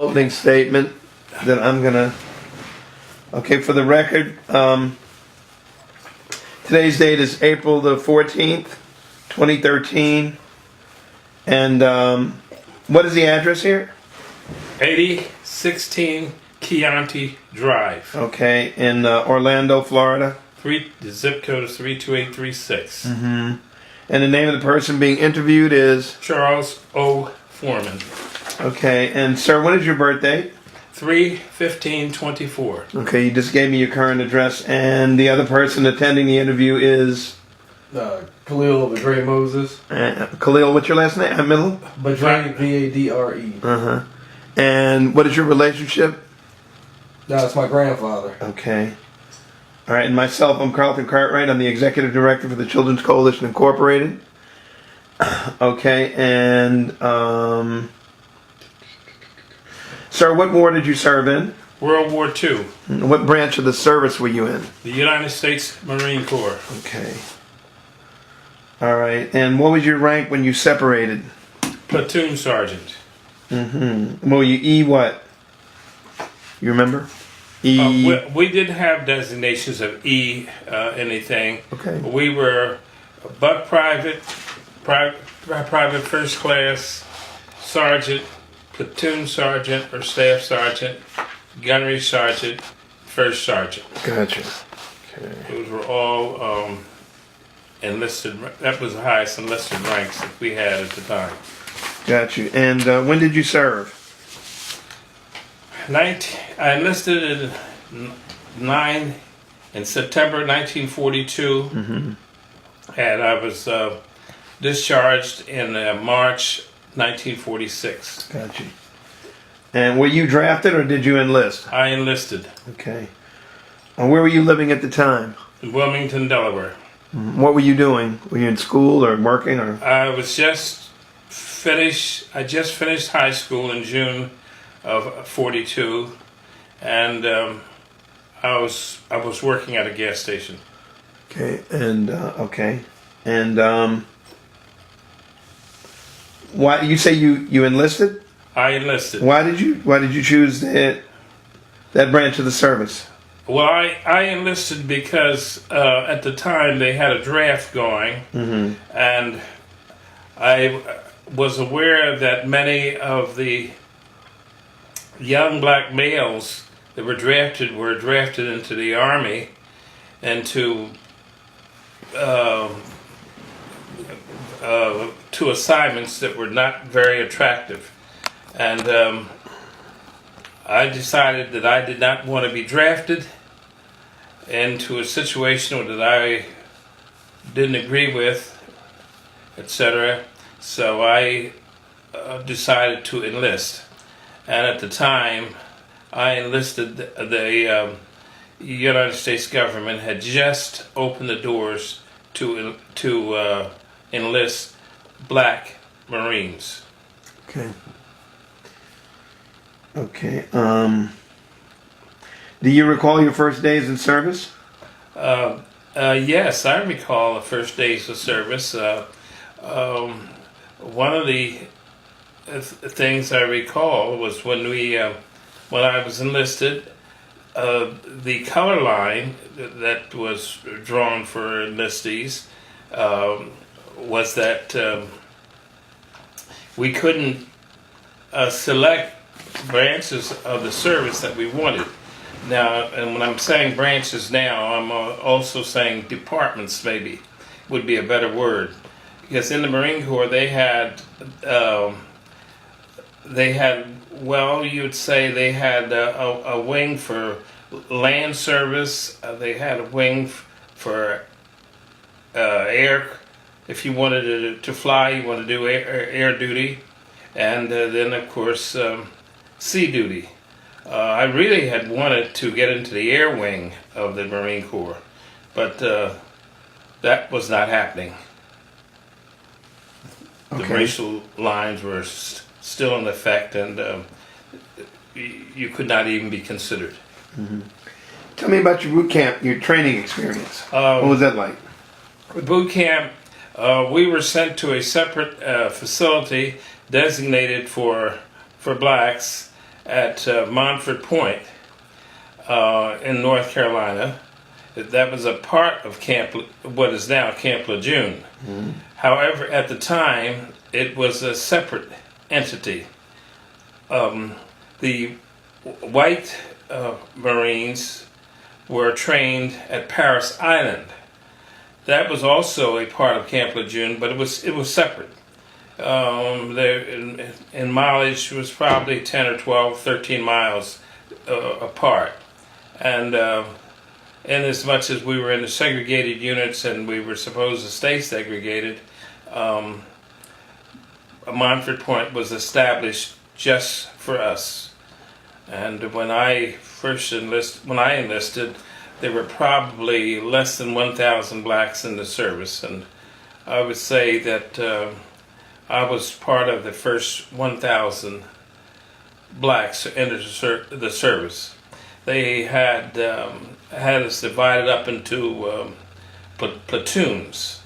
Opening statement that I'm gonna. Okay, for the record, today's date is April the 14th, 2013, and what is the address here? 8016 Chianti Drive. Okay, in Orlando, Florida. The zip code is 32836. Mm-hmm. And the name of the person being interviewed is Charles O. Foreman. Okay, and sir, when is your birthday? 3/15/24. Okay, you just gave me your current address, and the other person attending the interview is Khalil Badre Moses. Khalil. What's your last name? Middle? Badre, Vadre. Uh-huh. And what is your relationship? That's my grandfather. Okay. All right, and myself, I'm Carlton Cartwright. I'm the executive director for the Children's Coalition Incorporated. Okay, and sir, what war did you serve in? World War II. What branch of the service were you in? The United States Marine Corps. Okay. All right, and what was your rank when you separated? Platoon sergeant. Mm-hmm. Well, you E what? You remember? E. We didn't have designations of E anything. Okay. We were buck private, private first class, sergeant, platoon sergeant or staff sergeant, gunnery sergeant, first sergeant. Gotcha. Okay. Those were all enlisted. That was the highest enlisted ranks that we had at the time. Got you. And when did you serve? I enlisted in September 1942, Mm-hmm. and I was discharged in March 1946. Got you. And were you drafted or did you enlist? I enlisted Okay. And where were you living at the time? in Wilmington, Delaware. What were you doing? Were you in school or working or? I just finished high school in June of 42, and I was working at a gas station. Okay. And why you say you enlisted? I enlisted. Why did you choose that branch of the service? Well, I enlisted because at the time they had a draft going, Mm-hmm. and I was aware that many of the young black males that were drafted into the Army and to assignments that were not very attractive. And I decided that I did not want to be drafted into a situation that I didn't agree with, etc. So I decided to enlist. And at the time, I enlisted, the United States government had just opened the doors to enlist black Marines. Okay. Okay. Do you recall your first days in service? Yes, I recall the first days of service. One of the things I recall was when I was enlisted, the color line that was drawn for enlistees was that we couldn't select branches of the service that we wanted. Now, and when I'm saying branches now, I'm also saying departments maybe would be a better word. Because in the Marine Corps they had well, you'd say they had a wing for land service, they had a wing for air, if you wanted to fly, you wanted to do air duty, and then of course sea duty. I really had wanted to get into the air wing of the Marine Corps, but that was not happening. The racial lines were still in effect, and you could not even be considered. Mm-hmm. Tell me about your boot camp, your training experience. What was that like? Boot camp, we were sent to a separate facility designated for blacks, at Montford Point in North Carolina. That was a part of what is now Camp Lejeune. However, at the time, it was a separate entity. The white Marines were trained at Paris Island. That was also a part of Camp Lejeune, but it was separate. In mileage was probably 10 or 12, 13 miles apart. And in as much as we were in the segregated units and we were supposed to stay segregated, Montford Point was established just for us. And when I enlisted, there were probably less than 1,000 blacks in the service, and I would say that I was part of the first 1,000 blacks to enter the service. They had us divided up into platoons.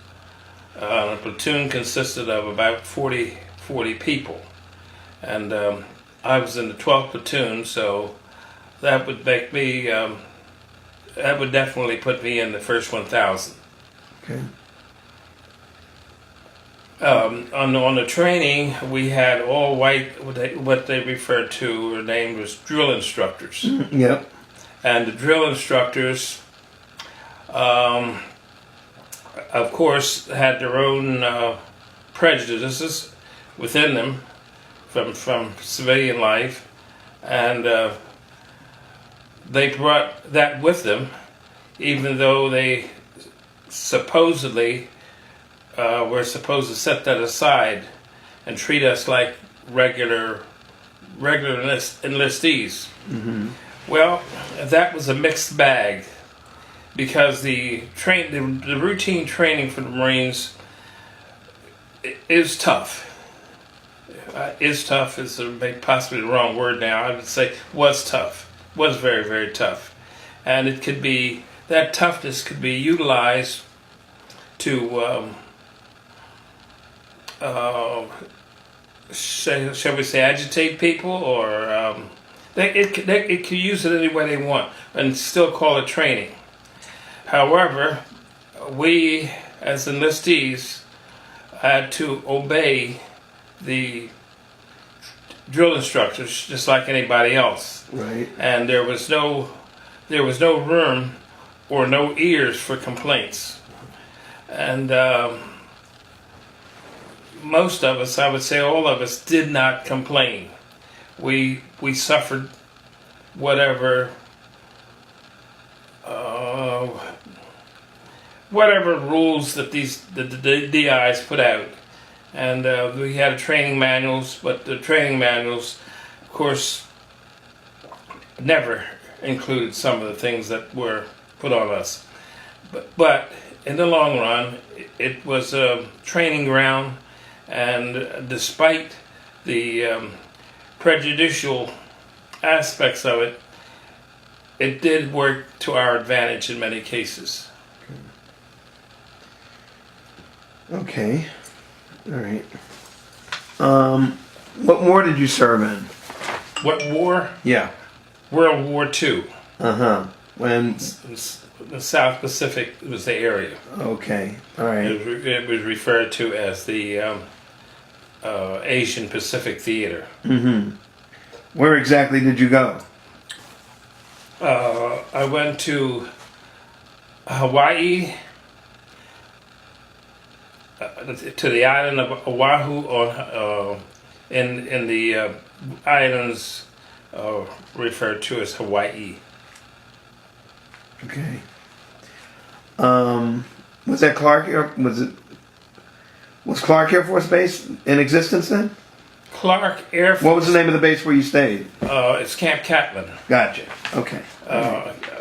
A platoon consisted of about 40 people, and I was in the 12th platoon, so that would make me. That would definitely put me in the first 1,000. Okay. On the training, we had all white, what they referred to or named as drill instructors. Yep. And the drill instructors, of course, had their own prejudices within them from civilian life, and they brought that with them, even though they supposedly were supposed to set that aside and treat us like regular enlistees. Mm-hmm. Well, that was a mixed bag, because the routine training for the Marines is tough. Is tough is possibly the wrong word now. I would say was tough. Was very, very tough. And that toughness could be utilized to shall we say, agitate people, or it could use it any way they want and still call it training. However, we as enlistees had to obey the drill instructors just like anybody else. Right. And there was no room or no ears for complaints. And most of us, I would say all of us, did not complain. We suffered whatever rules that the DIs put out. And we had training manuals, but the training manuals, of course, never included some of the things that were put on us. But in the long run, it was a training ground, and despite the prejudicial aspects of it, it did work to our advantage in many cases. Okay. All right. What war did you serve in? What war? Yeah. World War II. Uh-huh. When? The South Pacific was the area. Okay. All right. It was referred to as the Asian Pacific Theater. Mm-hmm. Where exactly did you go? I went to Hawaii, to the island of Oahu, in the islands referred to as Hawaii. Okay. Was that Clark was Clark Air Force Base in existence then? Clark Air Force. What was the name of the base where you stayed? It's Camp Catlin. Gotcha. Okay.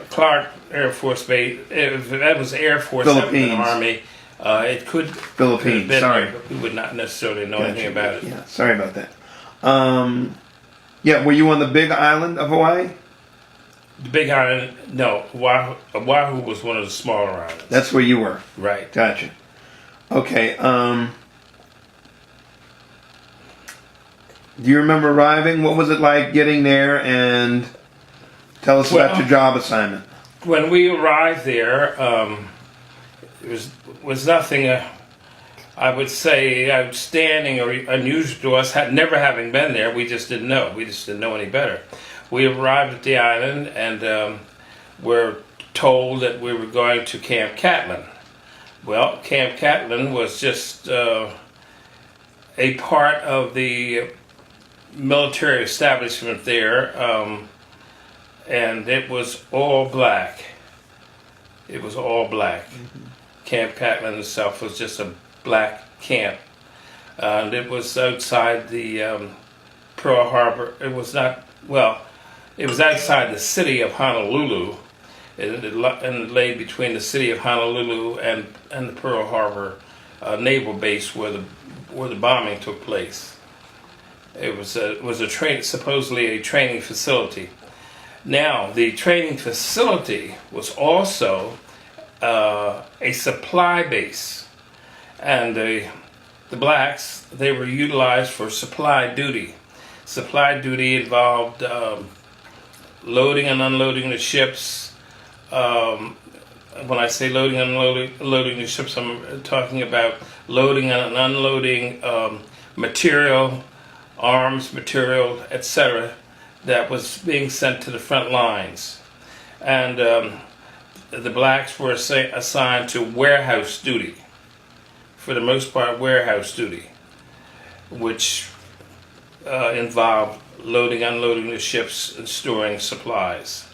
Clark Air Force Base. That was Air Force, Philippines. Army. It could Philippines. have been, Sorry. we would not necessarily know Gotcha. anything about it. Yeah. Sorry about that. Yeah. Were you on the Big Island of Hawaii? The Big Island, no. Oahu was one of the smaller islands. That's where you were. Right. Gotcha. Okay. Do you remember arriving? What was it like getting there? And tell us about your job assignment. When we arrived there, it was nothing, I would say, outstanding or unusual to us. Never having been there, we just didn't know. We just didn't know any better. We arrived at the island and were told that we were going to Camp Catlin. Well, Camp Catlin was just a part of the military establishment there, and it was all black. It was all black. Mm-hmm. Camp Catlin itself was just a black camp, and it was outside the Pearl Harbor. It was not, well, it was outside the city of Honolulu, and it lay between the city of Honolulu and the Pearl Harbor naval base where the bombing took place. It was supposedly a training facility. Now, the training facility was also a supply base, and the blacks, they were utilized for supply duty. Supply duty involved loading and unloading the ships. When I say loading and unloading the ships, I'm talking about loading and unloading material, arms, material, etc., that was being sent to the front lines. And the blacks were assigned to warehouse duty, for the most part warehouse duty, which involved loading, unloading the ships, and storing supplies.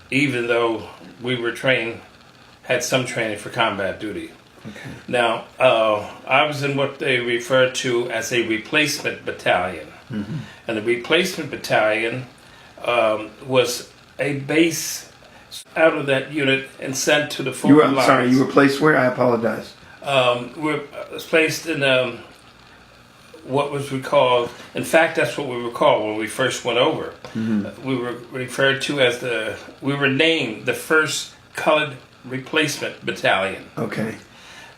Even though we were had some training for combat duty. Okay. Now, I was in what they refer to as a replacement battalion. Mm-hmm. And the replacement battalion was a base out of that unit and sent to the forward lines. Sorry, you were placed where? I apologize. We were placed in what was recalled, in fact, that's what we were called when we first went over. Mm-hmm. We were referred to as we were named the 1st Colored Replacement Battalion. Okay.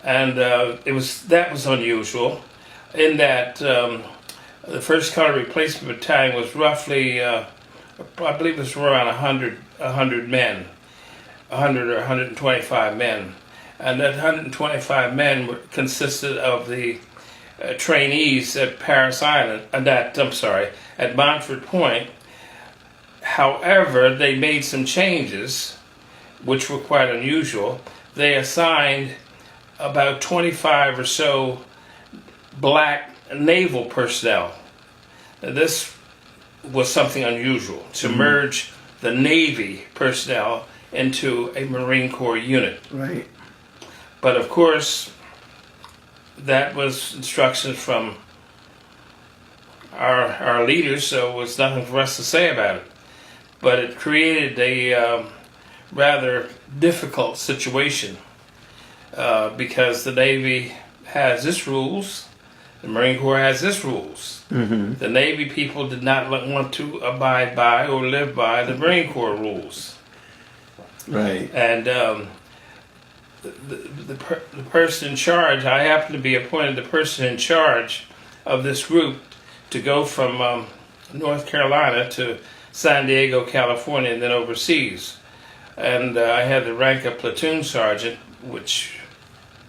And that was unusual in that the 1st Colored Replacement Battalion was roughly, I believe it was around 100 men, 100 or 125 men. And that 125 men consisted of the trainees at Paris Island, at Montford Point. However, they made some changes, which were quite unusual. They assigned about 25 or so black naval personnel. Now, this was something unusual, to merge the Navy personnel into a Marine Corps unit. Right. But of course, that was instructions from our leaders, so there was nothing for us to say about it. But it created a rather difficult situation because the Navy has its rules, the Marine Corps has its rules. Mm-hmm. The Navy people did not want to abide by or live by the Marine Corps rules. Right. And the person in charge, I happened to be appointed the person in charge of this group to go from North Carolina to San Diego, California, and then overseas. And I had the rank of platoon sergeant, which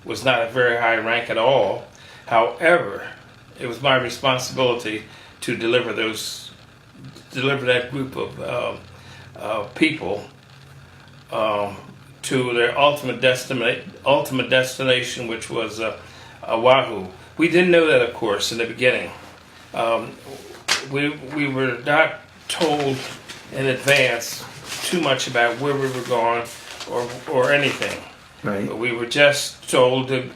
was not a very high rank at all. However, it was my responsibility to deliver that group of people to their ultimate destination, which was Oahu. We didn't know that, of course, in the beginning. We were not told in advance too much about where we were going or anything. Right. But we were just told to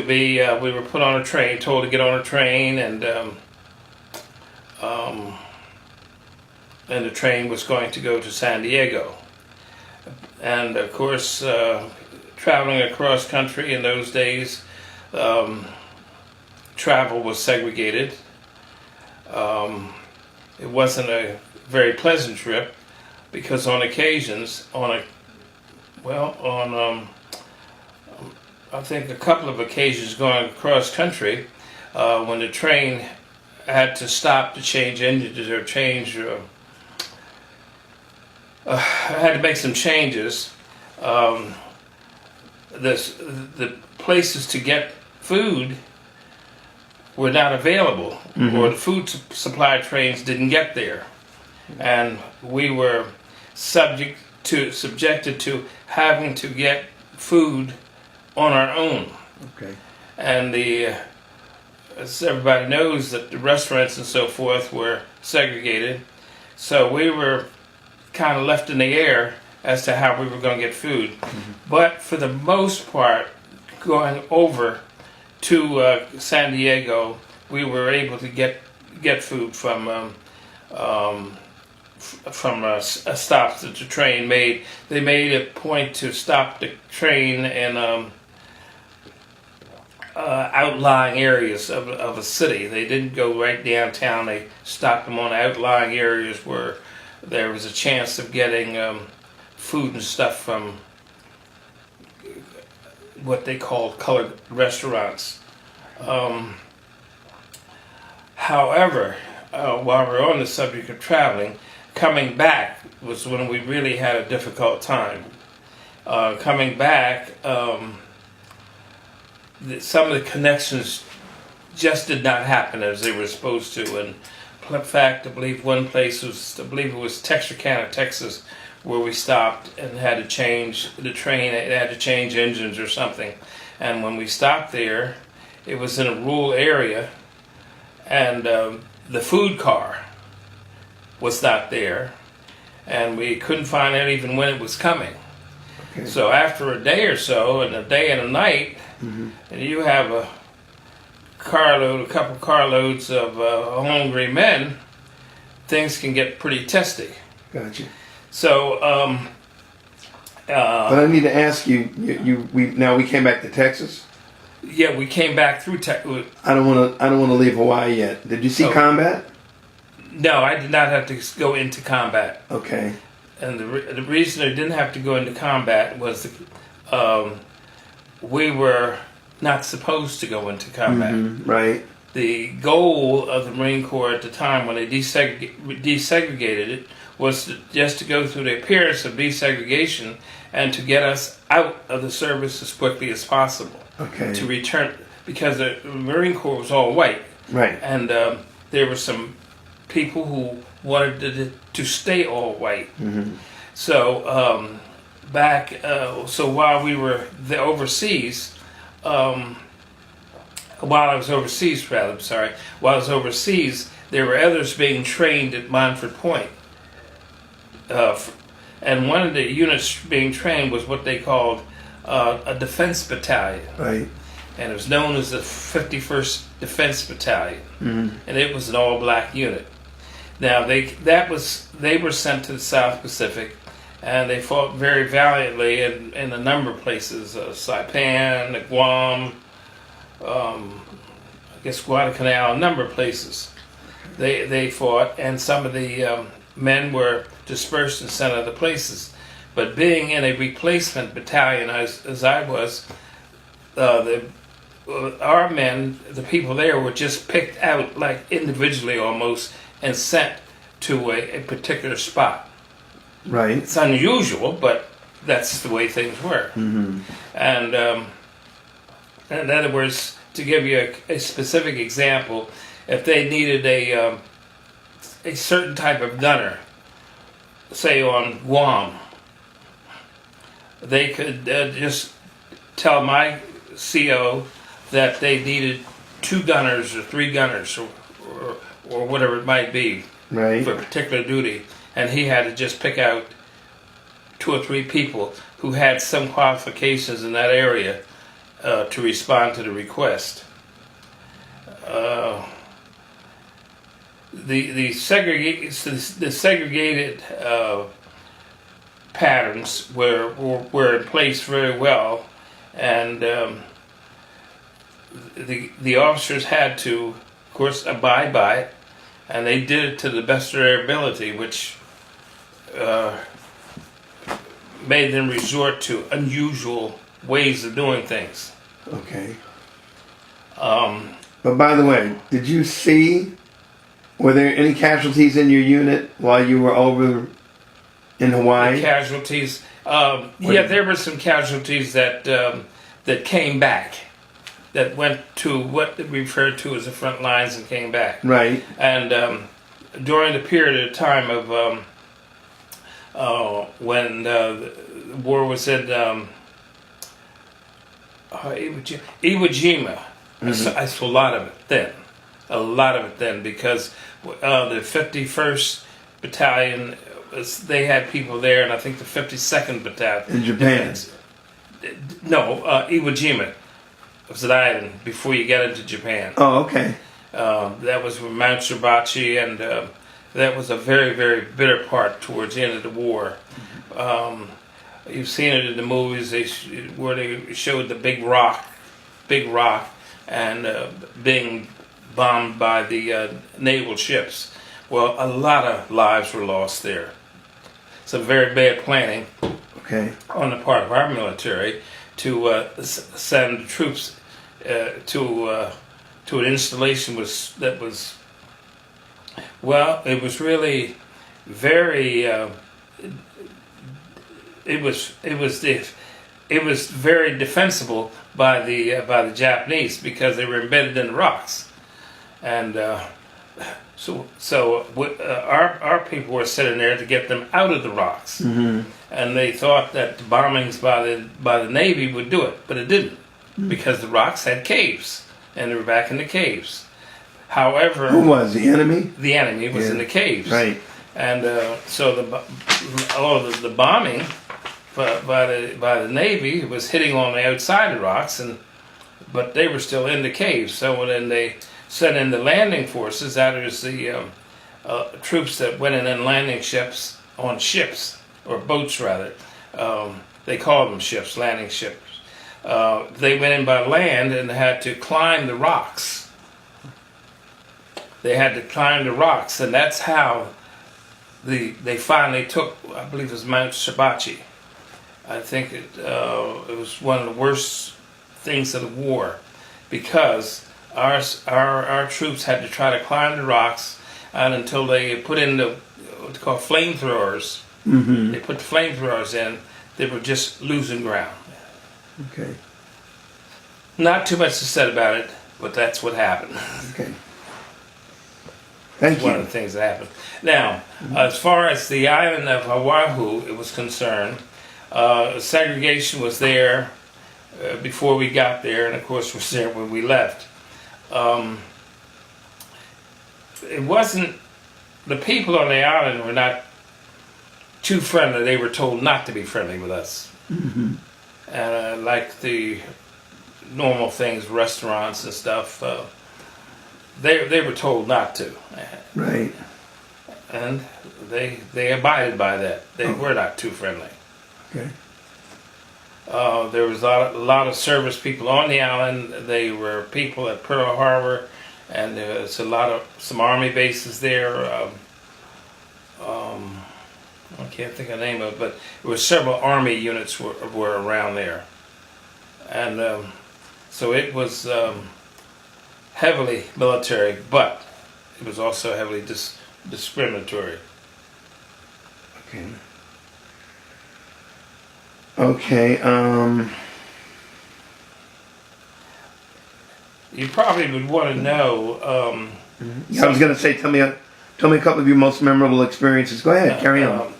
be. We were put on a train, told to get on a train, and the train was going to go to San Diego. And of course, traveling across country in those days, travel was segregated. It wasn't a very pleasant trip because on occasions, I think a couple of occasions going across country, when the train had to stop to change engines or change, had to make some changes. The places to get food were not available, or the food supply trains didn't get there, and we were subjected to having to get food on our own. Okay. And as everybody knows, that the restaurants and so forth were segregated, so we were kind of left in the air as to how we were going to get food. But for the most part, going over to San Diego, we were able to get food from stops that the train made. They made a point to stop the train in outlying areas of a city. They didn't go right downtown. They stopped them on outlying areas where there was a chance of getting food and stuff from what they called colored restaurants. However, while we're on the subject of traveling, coming back was when we really had a difficult time. Coming back, some of the connections just did not happen as they were supposed to. And in fact, I believe one place was, I believe it was Texarkana, Texas, where we stopped and had to change the train. It had to change engines or something. And when we stopped there, it was in a rural area, and the food car was not there, and we couldn't find out even when it was coming. Okay. So after a day or so, and a day and a night, and you have a couple carloads of hungry men, things can get pretty testy. Gotcha. So, But I need to ask you. We came back to Texas. yeah, we came back through Texas. I don't want to leave Hawaii yet. Did you see Oh. combat? No, I did not have to go into combat. Okay. And the reason I didn't have to go into combat was we were not supposed to go into combat. Right. The goal of the Marine Corps at the time, when they desegregated it, was just to go through the appearance of desegregation and to get us out of the service as quickly as possible. Okay. To return, because the Marine Corps was all white. Right. And there were some people who wanted to stay all white. So so while we were overseas, while I was overseas, there were others being trained at Montford Point. And one of the units being trained was what they called a defense battalion. Right. And it was known as the 51st Defense Battalion. And it was an all-black unit. Now, they were sent to the South Pacific, and they fought very valiantly in a number of places, Saipan, Guam, I guess Guadalcanal, a number of places. They fought, and some of the men were dispersed and sent other places. But being in a replacement battalion, as I was, our men, the people there, were just picked out, like individually almost, and sent to a particular spot. Right. It's unusual, but that's the way things were. And in other words, to give you a specific example, if they needed a certain type of gunner, say on Guam, they could just tell my CO that they needed 2 gunners or 3 gunners or whatever it might be Right. for a particular duty, and he had to just pick out 2 or 3 people who had some qualifications in that area to respond to the request. The segregated patterns were in place very well, and the officers had to, of course, abide by it, and they did it to the best of their ability, which made them resort to unusual ways of doing things. Okay. But by the way, did you see? Were there any casualties in your unit while you were over in Hawaii? Casualties. Yeah, there were some casualties that that came back, that went to what we refer to as the front lines and came back. Right. And during the period of time of when the war was in Iwo Jima, I saw a lot of it then. A lot of it then, because the 51st Battalion, they had people there, and I think the 52nd Battalion. In Japan? No, Iwo Jima. It was an island before you get into Japan. Oh, okay. That was with Mount Shibachi, and that was a very, very bitter part towards the end of the war. You've seen it in the movies where they showed the big rock, and being bombed by the naval ships. Well, a lot of lives were lost there. Some very bad planning on the part of our military to send troops to an installation that was, well, it was really very it was very defensible by the Japanese, because they were embedded in the rocks. And so our people were sitting there to get them out of the rocks, and they thought that the bombings by the Navy would do it, but it didn't, because the rocks had caves, and they were back in the caves. However, who was the enemy? The enemy was in the caves, right? And so the bombing by the Navy was hitting on the outside of the rocks, but they were still in the caves. So when they sent in the landing forces, that is the troops that went in landing ships, or boats rather. They called them ships, landing ships. They went in by land and had to climb the rocks. They had to climb the rocks, and that's how they finally took, I believe it was Mount Shibachi. I think it was one of the worst things of the war, because our troops had to try to climb the rocks, and until they put in what they call flamethrowers. They put the flamethrowers in, they were just losing ground. Okay. Not too much to say about it, but that's what happened. Okay. Thank you. One of the things that happened. Now, as far as the island of Oahu was concerned, segregation was there before we got there, and of course was there when we left. It wasn't, the people on the island were not too friendly. They were told not to be friendly with us. And like the normal things, restaurants and stuff, they were told not to. Right. And they abided by that. They were not too friendly. Okay. There was a lot of service people on the island. They were people at Pearl Harbor, and there's some army bases there. I can't think of the name of it, but there were several army units were around there, and so it was heavily military, but it was also heavily discriminatory. Okay. Okay. You probably would want to know. I was going to say, tell me a couple of your most memorable experiences. Go ahead, carry on.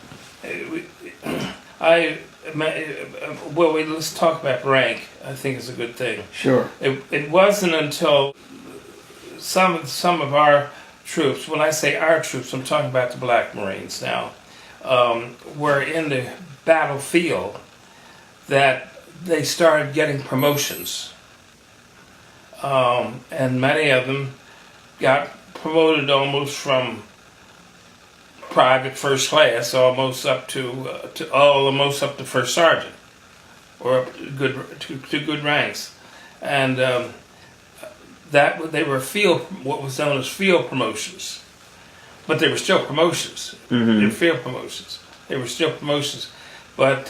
Let's talk about rank. I think it's a good thing. Sure. It wasn't until some of our troops, when I say our troops, I'm talking about the Black Marines now, were in the battlefield, that they started getting promotions. And many of them got promoted almost from private first class almost up to first sergeant, or up to good ranks, and that they were what was known as field promotions, but they were still promotions. They were field promotions. They were still promotions, but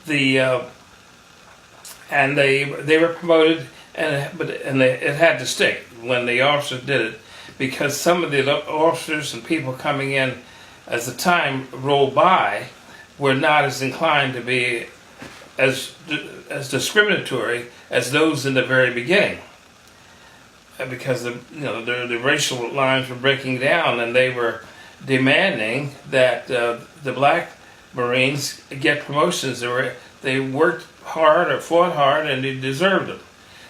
they were promoted It had to stick when the officers did it, because some of the officers and people coming in as the time rolled by were not as inclined to be as discriminatory as those in the very beginning, because the racial lines were breaking down, and they were demanding that the black Marines get promotions. They worked hard or fought hard, and they deserved them.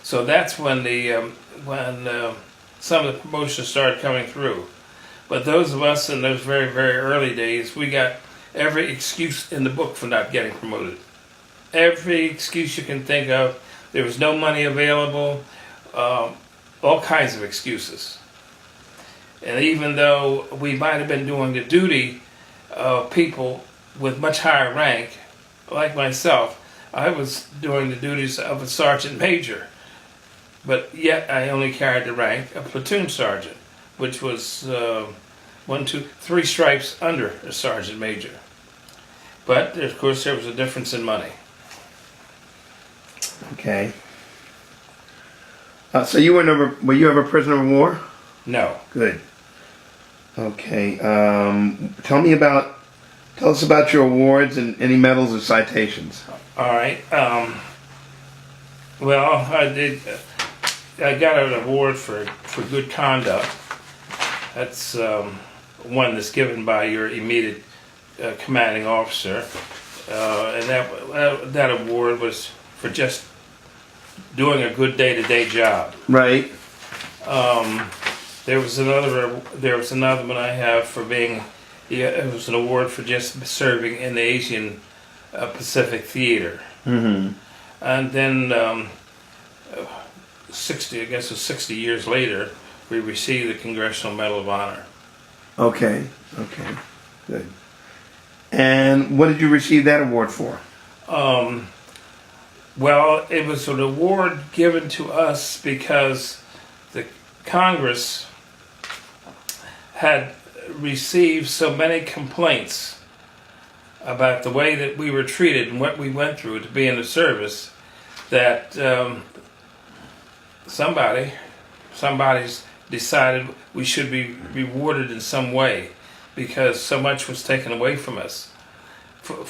So that's when some of the promotions started coming through. But those of us in those very, very early days, we got every excuse in the book for not getting promoted. Every excuse you can think of. There was no money available, all kinds of excuses. And even though we might have been doing the duty of people with much higher rank, like myself, I was doing the duties of a sergeant major. But yet I only carried the rank of platoon sergeant, which was 3 stripes under a sergeant major. But of course there was a difference in money. Okay. So were you ever a prisoner of war? No. Good. Okay. Tell us about your awards and any medals or citations. All right. Well, I got an award for good conduct. That's one that's given by your immediate commanding officer, and that award was for just doing a good day-to-day job. Right. There was another one I have for being. It was an award for just serving in the Asian Pacific Theater. Mm-hmm. And then 60 years later, we received the Congressional Medal of Honor. Okay. Good. And what did you receive that award for? Well, it was an award given to us because the Congress had received so many complaints about the way that we were treated and what we went through to be in the service, that somebody's decided we should be rewarded in some way, because so much was taken away from us.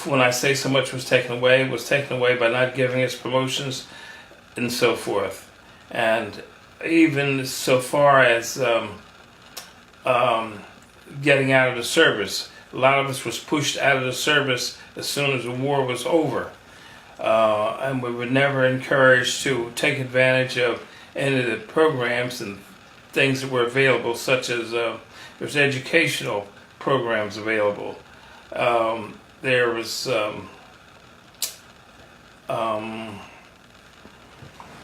When I say so much was taken away, it was taken away by not giving us promotions and so forth. And even so far as getting out of the service, a lot of us was pushed out of the service as soon as the war was over. And we were never encouraged to take advantage of any of the programs and things that were available, such as there's educational programs available. There was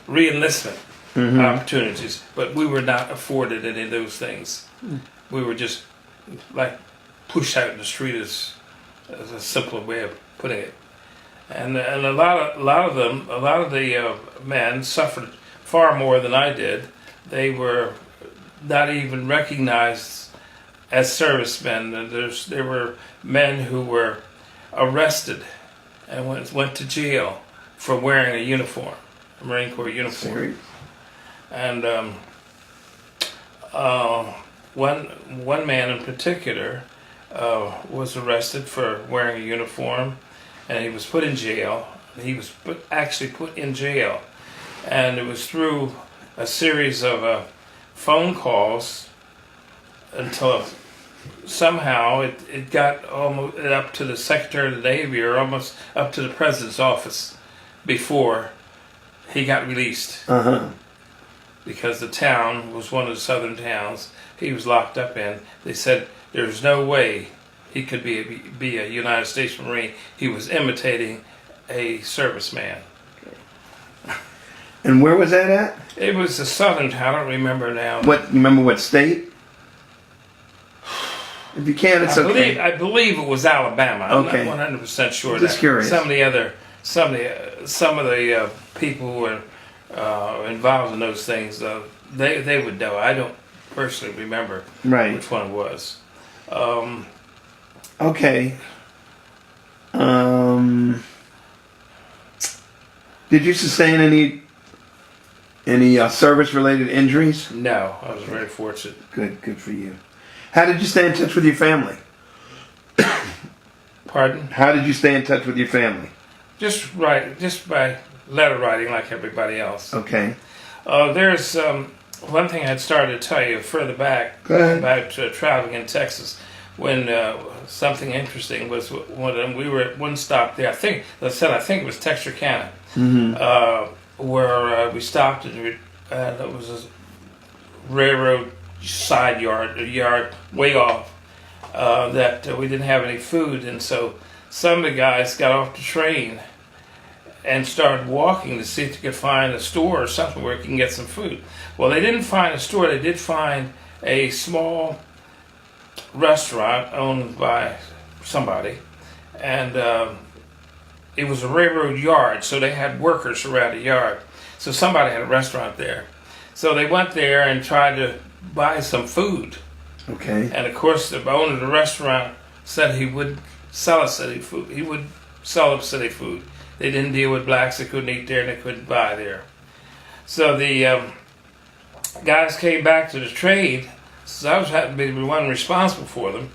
re-enlistment opportunities, but we were not afforded any of those things. We were just like pushed out in the street, as a simple way of putting it. And a lot of the men suffered far more than I did. They were not even recognized as servicemen. There were men who were arrested and went to jail for wearing a uniform, a Marine Corps uniform. Serious? And one man in particular was arrested for wearing a uniform, and he was put in jail. He was actually put in jail, and it was through a series of phone calls until somehow it got almost up to the Secretary of the Navy, or almost up to the President's office, before he got released. Because the town was one of the southern towns he was locked up in. They said there's no way he could be a United States Marine. He was imitating a serviceman. And where was that at? It was a southern town. I don't remember now. You remember what state? If you can, it's okay. I believe it was Alabama. I'm Okay. not 100% sure. Just curious. Some of the people who were involved in those things, they would know. I don't personally remember which one it was. Okay. Did you sustain any Any service-related injuries? No, I was very fortunate. Good for you. How did you stay in touch with your family? Pardon? How did you stay in touch with your family? Just by letter writing like everybody else. Okay. There's one thing I'd started to tell you further back Go ahead. about traveling in Texas when something interesting was when we were at one stop there. I think it was Texarkana, where we stopped and it was a railroad side yard, a yard way off that we didn't have any food, and so some of the guys got off the train and started walking to see if they could find a store or something where we can get some food. Well, they didn't find a store. They did find a small restaurant owned by somebody, and it was a railroad yard, so they had workers around the yard. So somebody had a restaurant there. So they went there and tried to buy some food. Okay. And of course, the owner of the restaurant said he would sell us city food. He would sell us city food. They didn't deal with blacks that couldn't eat there and they couldn't buy there. So the guys came back to the trade. So I was happened to be the one responsible for them.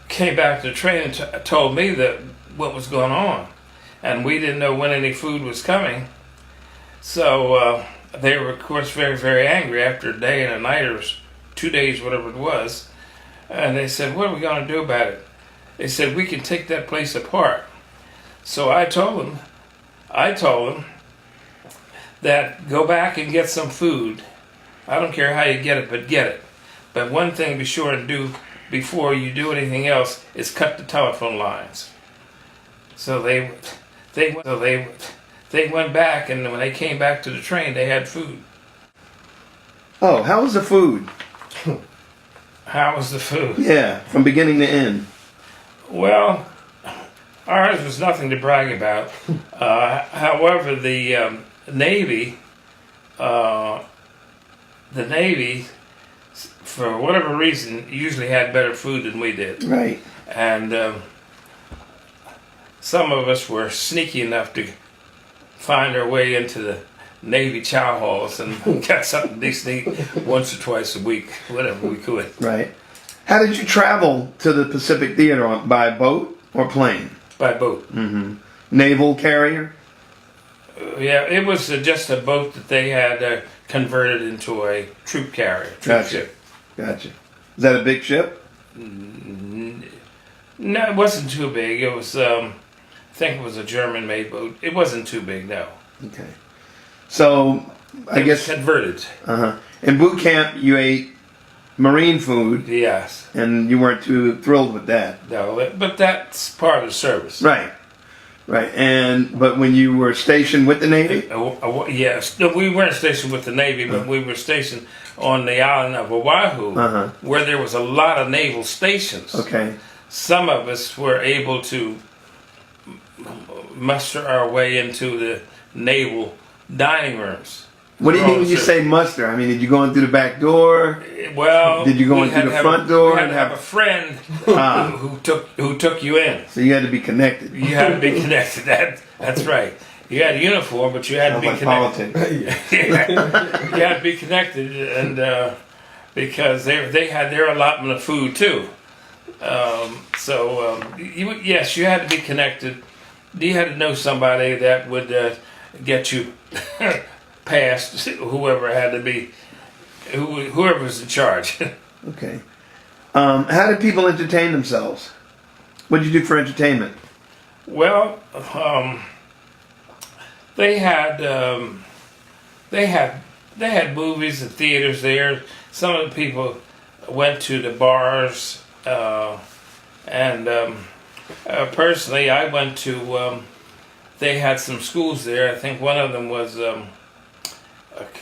Came back to the train and told me that what was going on, and we didn't know when any food was coming. So they were, of course, very, very angry after a day and a night or 2 days, whatever it was. And they said, "What are we going to do about it?" They said, "We can take that place apart." So I told them that go back and get some food. I don't care how you get it, but get it. But one thing be sure to do before you do anything else is cut the telephone lines. So they went back, and when they came back to the train, they had food. Oh, how was the food? How was the food? Yeah, from beginning to end. Well, ours was nothing to brag about. However, the Navy, for whatever reason, usually had better food than we did. Right. And some of us were sneaky enough to find our way into the Navy chow halls and got something decent to eat once or twice a week, whatever we could. Right. How did you travel to the Pacific Theater? By boat or plane? By boat. Mm-hmm. Naval carrier? Yeah, it was just a boat that they had converted into a troop carrier. Gotcha. Ship. Gotcha. Is that a big ship? No, it wasn't too big. It was, I think it was a German-made boat. It wasn't too big, no. Okay. So, I It guess... was converted. Uh-huh. In boot camp, you ate Marine food, Yes. and you weren't too thrilled with that. No, but that's part of the service. Right. Right. But when you were stationed with the Navy? Yes. No, we weren't stationed with the Navy, but we were stationed on the island of Oahu, where there was a lot of naval stations. Okay. Some of us were able to muster our way into the naval dining rooms. What do you mean when you say muster? I mean, did you go in through the back door? Well, Did you go in through the front door? We had to have a friend who took you in. So you had to be connected. You had to be connected. That's right. You had a uniform, but you had to be Like connected. politics. You had to be connected, and because they had their allotment of food too. Yes, you had to be connected. You had to know somebody that would get you past whoever had to be, whoever was in charge. Okay. How did people entertain themselves? What did you do for entertainment? Well, they had movies and theaters there. Some of the people went to the bars, and personally, I went to. They had some schools there. I think one of them was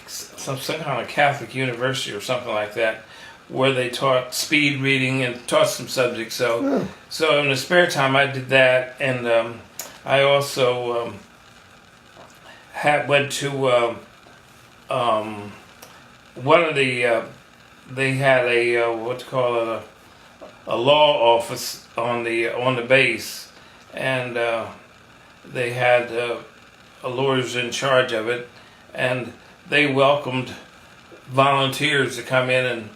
some kind of Catholic university or something like that, where they taught speed reading and taught some subjects. So in the spare time, I did that, and I also went to one of the. They had a law office on the base, and they had lawyers in charge of it, and they welcomed volunteers to come in and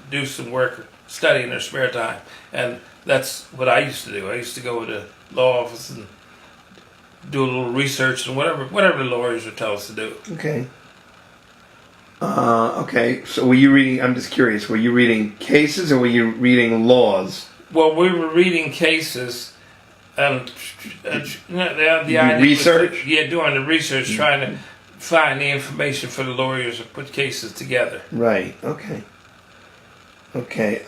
do some work, study in their spare time. And that's what I used to do. I used to go to the law office and do a little research and whatever the lawyers would tell us to do. Okay. Okay. So were you reading? I'm just curious. Were you reading cases or were you reading laws? Well, we were reading cases, and the idea research? was doing the research, trying to find the information for the lawyers to put cases together. Right. Okay. Okay.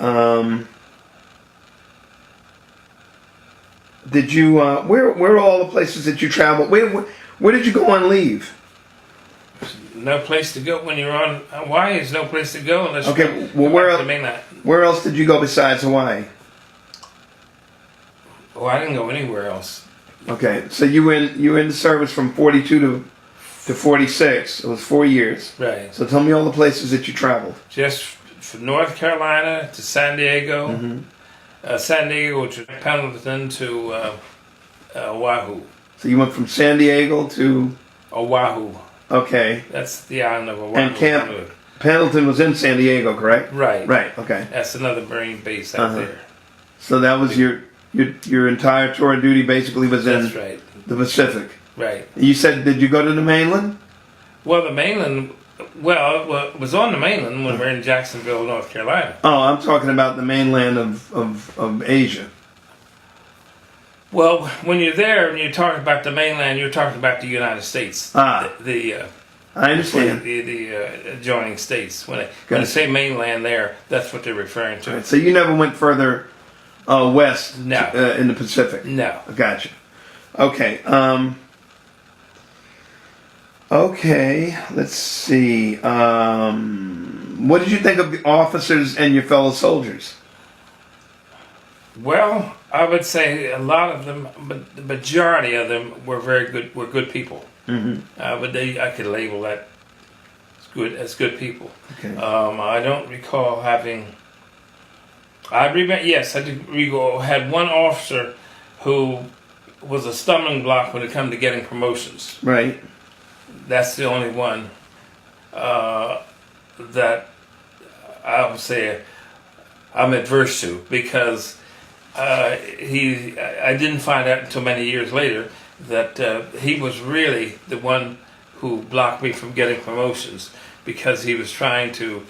Did you? Where are all the places that you traveled? Where did you go on leave? No place to go when you're on Hawaii. There's no place to go unless Okay. you Well, go where back to else? the mainland. Where else did you go besides Hawaii? Oh, I didn't go anywhere else. Okay. So you were in the service from 42 to 46. It was 4 years. Right. So tell me all the places that you traveled. Just from North Carolina to San Diego, San Diego to Pendleton to Oahu. So you went from San Diego to. Oahu. Okay. That's the island of Oahu. And Camp Pendleton was in San Diego, correct? Right. Right. Okay. That's another Marine base out there. So that was your entire tour of duty basically was in That's right. the Pacific. Right. You said, did you go to the mainland? Well, the mainland, it was on the mainland when we were in Jacksonville, North Carolina. Oh, I'm talking about the mainland of Asia. Well, when you're there and you're talking about the mainland, you're talking about the United States. Ah. I understand. The adjoining states. When they say mainland there, that's what they're referring to. Right, so you never went further west No. in the Pacific? No. Gotcha. Okay. Okay, let's see. What did you think of the officers and your fellow soldiers? Well, I would say a lot of them, but the majority of them were very good. Were good people. Mm-hmm. But I could label that as good people. Okay. I don't recall having. I remember. Yes, I do recall. Had one officer who was a stumbling block when it came to getting promotions. Right. That's the only one that I would say I'm adverse to, because I didn't find out until many years later that he was really the one who blocked me from getting promotions, because he was trying to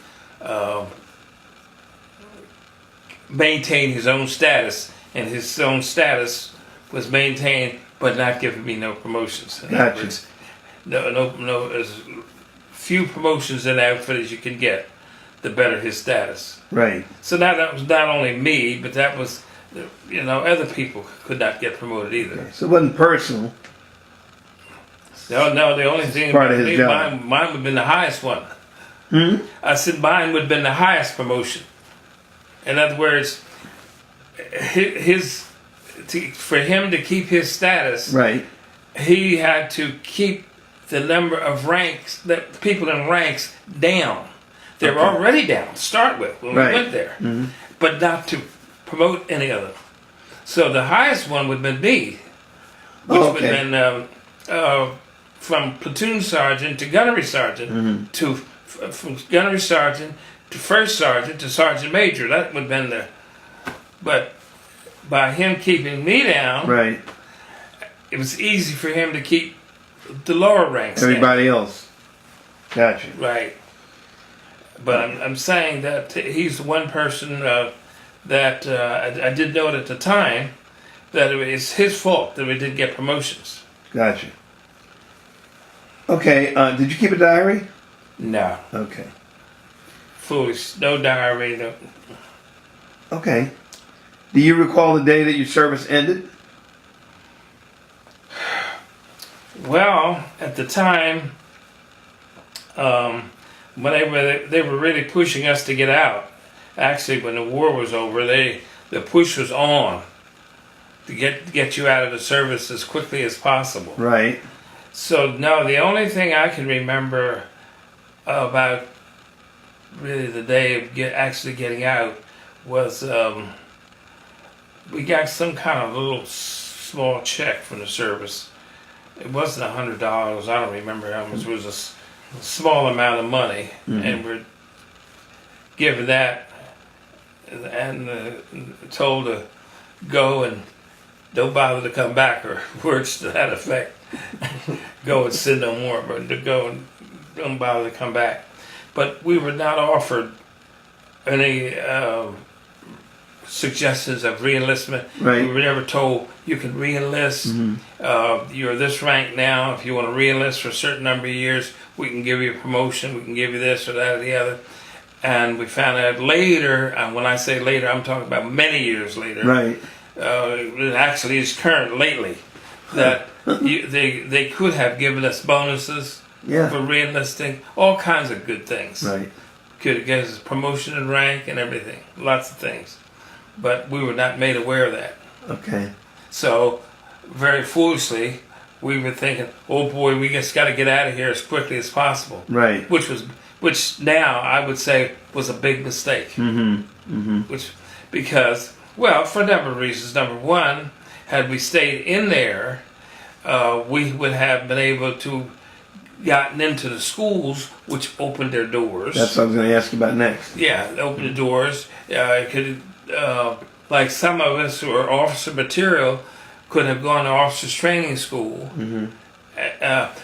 maintain his own status, and his own status was maintained but not giving me no promotions. In other Gotcha. words, no, as few promotions in the outfit as you can get, the better his status. Right. So now that was not only me, but that was, other people could not get promoted either. So it wasn't personal. No, the only thing Part about of his me, job. mine would have been the highest one. Hmm? I said mine would have been the highest promotion. In other words, for him to keep his status, Right. he had to keep the number of ranks, that people in ranks, down. They were Okay. already down to start with when Right. we went there, Mhm. but not to promote any of them. So the highest one would have been me, which would Okay. have been from platoon sergeant to gunnery sergeant, Mhm. from gunnery sergeant to first sergeant to sergeant major. That would have been the. But by him keeping me down, Right. it was easy for him to keep the lower ranks down. Everybody else. Gotcha. Right. But I'm saying that he's the one person that I did note at the time that it was his fault that we didn't get promotions. Gotcha. Okay. Did you keep a diary? No. Okay. Foolish. No diary. No. Okay. Do you recall the day that your service ended? Well, at the time, when they were really pushing us to get out. Actually, when the war was over, the push was on to get you out of the service as quickly as possible. Right. So no, the only thing I can remember about really the day of actually getting out was we got some kind of little small check from the service. It wasn't $100. I don't remember how much. It was small amount of money, and we're given that and told to go and don't bother to come back, or words to that effect. Go and sin no more, but to go and don't bother to come back. But we were not offered any suggestions of re-enlistment. Right. We were never told you can re-enlist. You're this rank now. If you want to re-enlist for a certain number of years, we can give you a promotion. We can give you this or that or the other. And we found out later, and when I say later, I'm talking about many years later. Right. It actually is current lately that they could have given us bonuses Yeah. for re-enlisting, all kinds of good things. Right. Could get us promotion in rank and everything, lots of things. But we were not made aware of that. Okay. So, very foolishly, we were thinking, oh boy, we just got to get out of here as quickly as possible. Right. Which now I would say was a big mistake. Because, well, for a number of reasons. Number one, had we stayed in there, we would have been able to gotten into the schools, which opened their doors. That's what I was going to ask you about next. Yeah, opened the doors. Like some of us who are officer material could have gone to officers training school.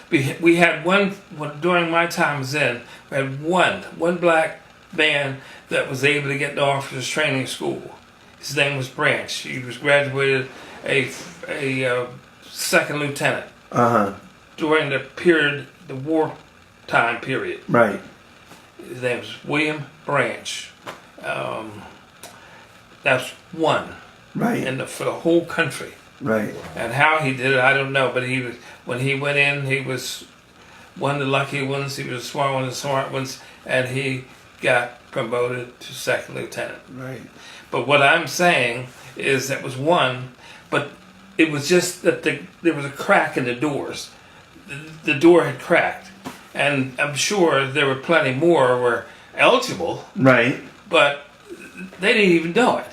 We had one, during my time was in, we had one black man that was able to get to officers training school. His name was Branch. He was graduated a second lieutenant during the wartime period. Right. His name was William Branch. That's one. Right. For the whole country. Right. And how he did it, I don't know. But when he went in, he was one of the lucky ones. He was one of the smart ones, and he got promoted to second lieutenant. Right. But what I'm saying is that was one, but it was just that there was a crack in the doors. The door had cracked, and I'm sure there were plenty more who were eligible. Right. But they didn't even know it.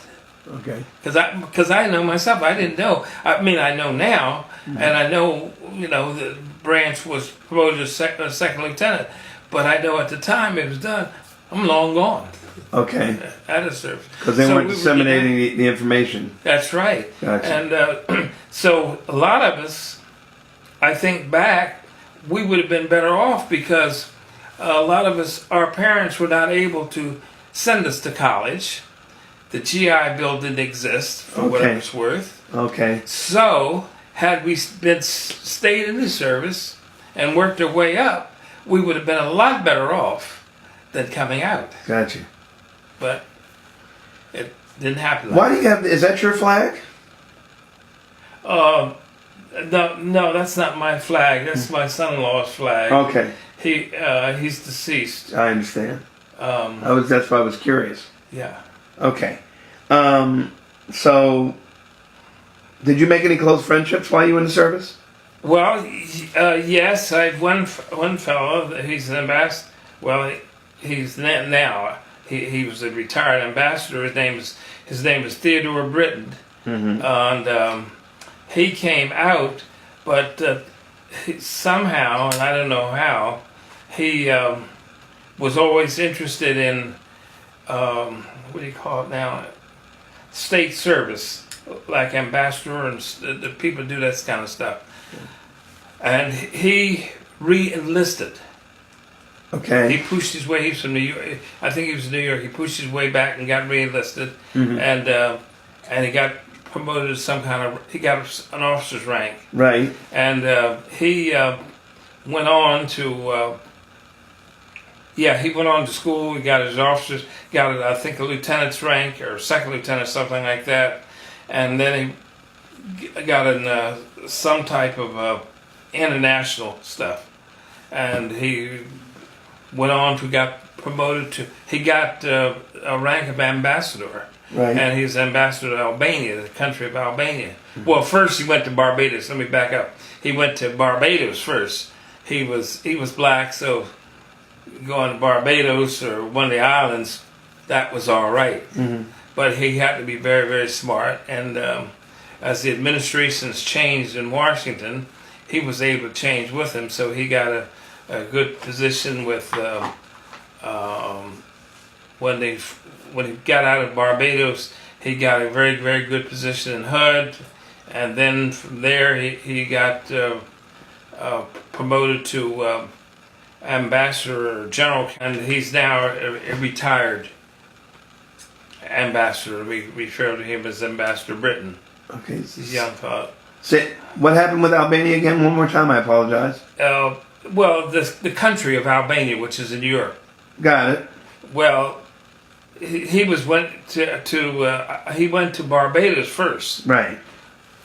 Okay. Because I know myself, I didn't know. I mean, I know now, and I know, that Branch was promoted to second lieutenant, but I know at the time it was done, I'm long gone. Okay. Out of service. Because they weren't disseminating the information. That's right. Gotcha. And so a lot of us, I think back, we would have been better off because a lot of us, our parents were not able to send us to college. The GI Bill didn't exist for what it was worth. Okay. So, had we stayed in the service and worked our way up, we would have been a lot better off than coming out. Gotcha. But it didn't happen. Why do you have? Is that your flag? No, that's not my flag. That's my son-in-law's flag. Okay. He's deceased. I understand. That's why I was curious. Yeah. Okay. So, did you make any close friendships while you were in the service? Well, yes, I had one fellow. He's an ambassador. Well, he's now. He was a retired ambassador. His name is Theodore Britton, and he came out, but somehow, and I don't know how, he was always interested in what do you call it now? State service, like ambassador, and the people do that kind of stuff. And he re-enlisted. Okay. He pushed his way. He's from New York. I think he was in New York. He pushed his way back and got re-enlisted, and he got promoted to some kind of. He got an officer's rank. Right. And he went on to. He went on to school. He got his officers. Got I think a lieutenant's rank or second lieutenant, something like that, and then he got in some type of international stuff, and he went on to got promoted to. He got a rank of ambassador, Right. and he's ambassador to Albania, the country of Albania. Well, first he went to Barbados. Let me back up. He went to Barbados first. He was black, so going to Barbados or one of the islands, that was all right. But he had to be very, very smart. And as the administrations changed in Washington, he was able to change with them. So he got a good position with when he got out of Barbados. He got a very, very good position in HUD, and then from there he got promoted to ambassador or general, and he's now a retired ambassador. We refer to him as Ambassador Britain. Okay. He's a young fellow. Say, what happened with Albania again? One more time. I apologize. Well, the country of Albania, which is in Europe. Got it. Well, he went to Barbados first. Right.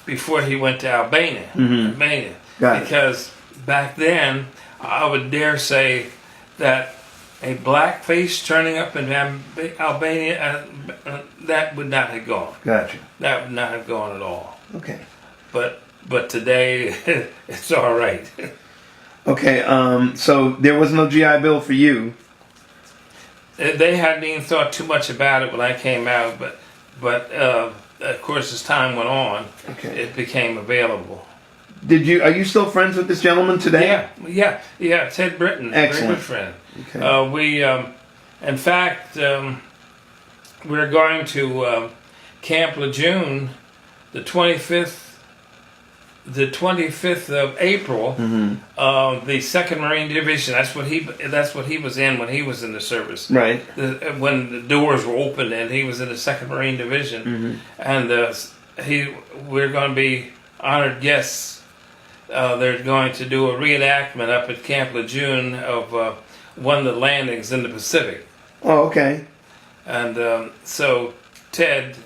Before he went to Albania. Mm-hmm. Albania. Got it. Because back then, I would dare say that a black face turning up in Albania, that would not have gone. Gotcha. That would not have gone at all. Okay. But today, it's all right. Okay. So there was no GI Bill for you. They hadn't even thought too much about it when I came out, but of course, as time went on, Okay. it became available. Are you still friends with this gentleman today? Yeah. Ted Britton, Excellent. very good friend. Okay. In fact, we're going to Camp Lejeune the 25th of April. Mm-hmm. The Second Marine Division. That's what he was in when he was in the service. Right. When the doors were open, and he was in the Second Marine Division, and we're going to be honored guests. They're going to do a reenactment up at Camp Lejeune of one of the landings in the Pacific. Oh, okay. And so Ted,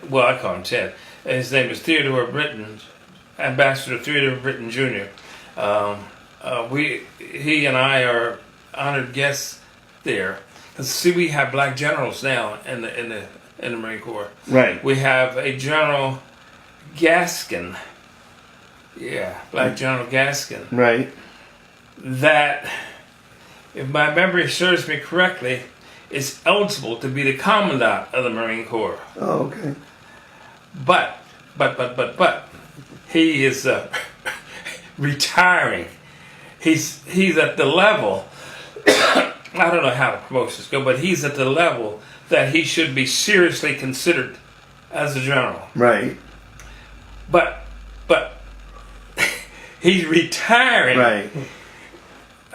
well, I call him Ted. His name is Theodore Britton, Ambassador Theodore Britton Jr. He and I are honored guests there. See, we have black generals now in the Marine Corps. Right. We have a General Gaskin. Yeah, Black General Gaskin. Right. That, if my memory serves me correctly, is eligible to be the Commandant of the Marine Corps. Oh, okay. But, he is retiring. He's at the level, I don't know how the promotions go, but he's at the level that he should be seriously considered as a general. Right. But he's retiring. Right.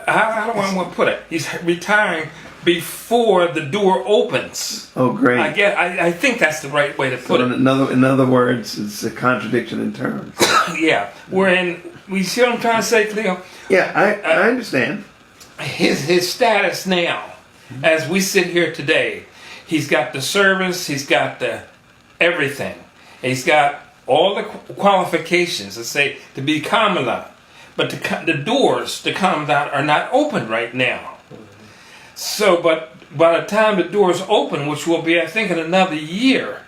How do I want to put it? He's retiring before the door opens. Oh, great. I think that's the right way to put it. In other words, it's a contradiction in terms. Yeah. We see what I'm trying to say, Cleo? Yeah, I understand. His status now, as we sit here today, he's got the service, he's got the everything. He's got all the qualifications, let's say, to be Commandant. But the doors to Commandant are not open right now. So, but by the time the doors open, which will be, I think, in another year,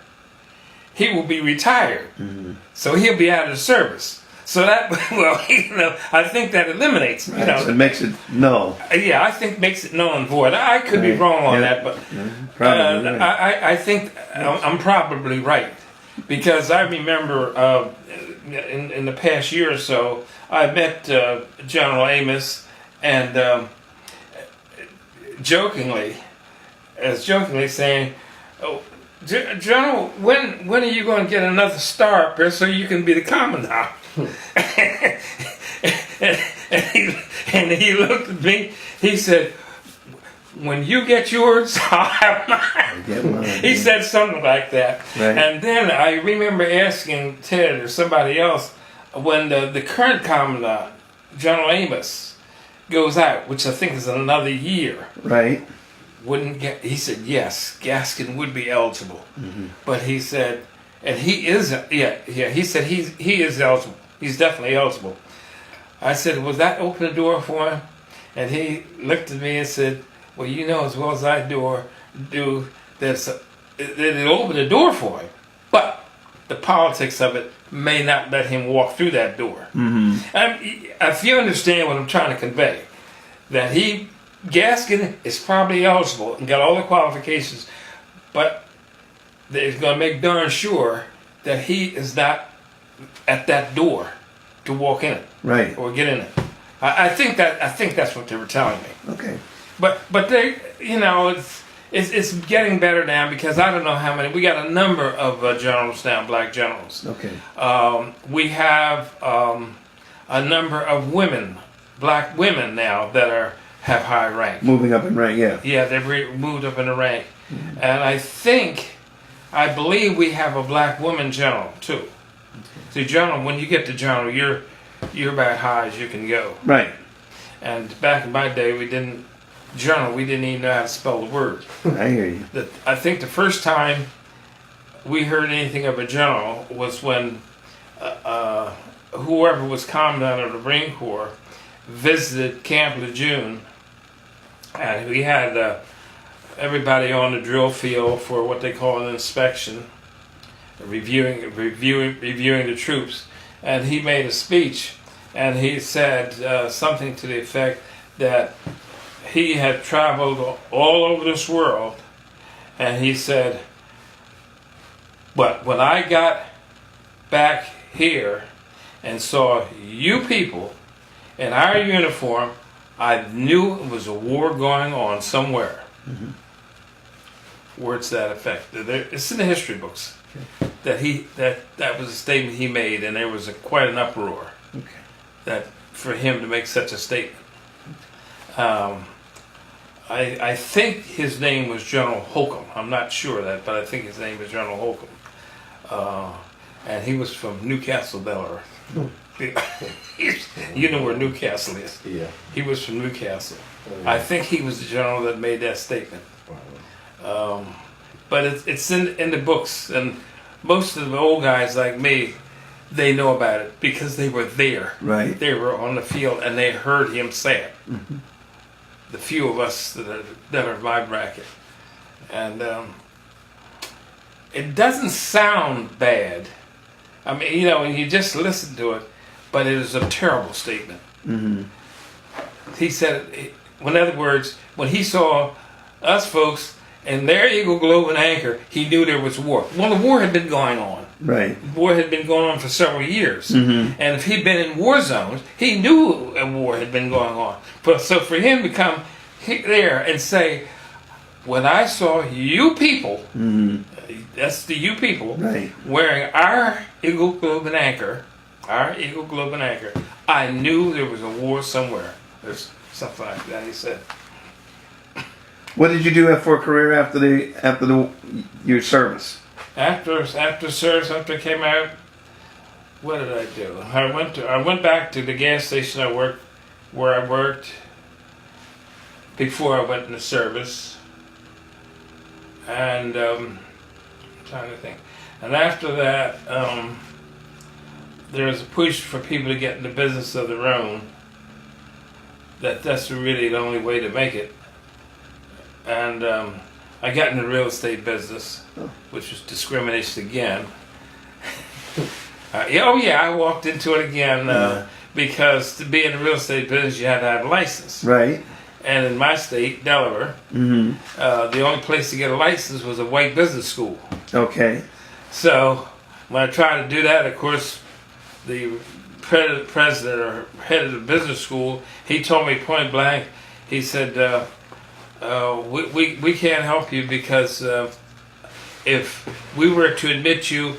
he will be retired. Mm-hmm. So he'll be out of the service. So that, well, I think that eliminates, So it makes it null. Yeah, I think makes it null and void. I could be wrong on that, but probably right. I think I'm probably right. Because I remember in the past year or so, I met General Amos, and jokingly saying, "Oh, General, when are you going to get another star up there so you can be the Commandant?" and he looked at me. He said, "When you get yours, I'll have mine." He said something like that. Right. And then I remember asking Ted or somebody else, when the current Commandant, General Amos, goes out, which I think is another year. Right. He said, yes, Gaskin would be eligible. Mm-hmm. But he said, and he is, he said he is eligible. He's definitely eligible. I said, will that open the door for him? And he looked at me and said, well, you know as well as I do that it'll open the door for him. But the politics of it may not let him walk through that door. Mm-hmm. If you understand what I'm trying to convey, that Gaskin is probably eligible and got all the qualifications, but they're going to make darn sure that he is not at that door to walk in it. Right. Or get in it. I think that's what they were telling me. Okay. But they, it's getting better now because I don't know how many. We got a number of generals now, black generals. Okay. We have a number of women, black women now that have high rank. Moving up in rank, yeah. Yeah, they've moved up in the rank, and I believe we have a black woman general too. See, general, when you get to general, you're about high as you can go. Right. And back in my day, we didn't even know how to spell the word. I hear you. I think the first time we heard anything of a general was when whoever was commandant of the Marine Corps visited Camp Lejeune, and we had everybody on the drill field for what they call an inspection, reviewing the troops, and he made a speech, and he said something to the effect that he had traveled all over this world, and he said, but when I got back here and saw you people in our uniform, I knew it was a war going on somewhere. Mm-hmm. Words to that effect. It's in the history books. Okay. That was a statement he made, and there was quite an uproar. Okay. That for him to make such a statement. I think his name was General Holcomb. I'm not sure of that, but I think his name was General Holcomb. And he was from Newcastle, Delaware. You know where Newcastle is. Yeah. He was from Newcastle. Oh, yeah. I think he was the general that made that statement. But it's in the books, and most of the old guys like me, they know about it because they were there. Right. They were on the field and they heard him say it. Mm-hmm. The few of us that are my bracket, and it doesn't sound bad. I mean, when you just listen to it, but it is a terrible statement. Mm-hmm. He said, in other words, when he saw us folks and their Eagle, Globe, and Anchor, he knew there was war. Well, the war had been going on. Right. The war had been going on for several years. Mm-hmm. And if he'd been in war zones, he knew a war had been going on. So for him to come there and say, when I saw you people, mm-hmm. That's the you people, right, wearing our Eagle, Globe, and Anchor, I knew there was a war somewhere. There's something like that, he said. What did you do for a career after your service? After service, after I came out, what did I do? I went back to the gas station where I worked before I went into service, and I'm trying to think. And after that, there was a push for people to get into business of their own. That's really the only way to make it. And I got in the real estate business, which was discrimination again. I walked into it again because to be in the real estate business, you had to have a license. Right. And in my state, Delaware, mm-hmm. The only place to get a license was a white business school. Okay. So when I tried to do that, of course, the president or head of the business school, he told me point blank, he said, we can't help you because if we were to admit you,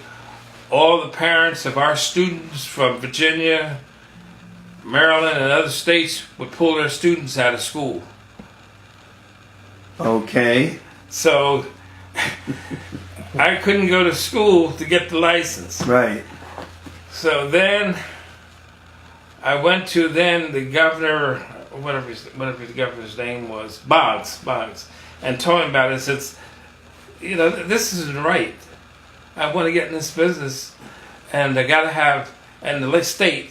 all the parents of our students from Virginia, Maryland, and other states would pull their students out of school. Okay. So I couldn't go to school to get the license. Right. So then I went to the governor, whatever the governor's name was, Boggs, and told him about it. I said, this isn't right. I want to get in this business, and I got to have, and the state.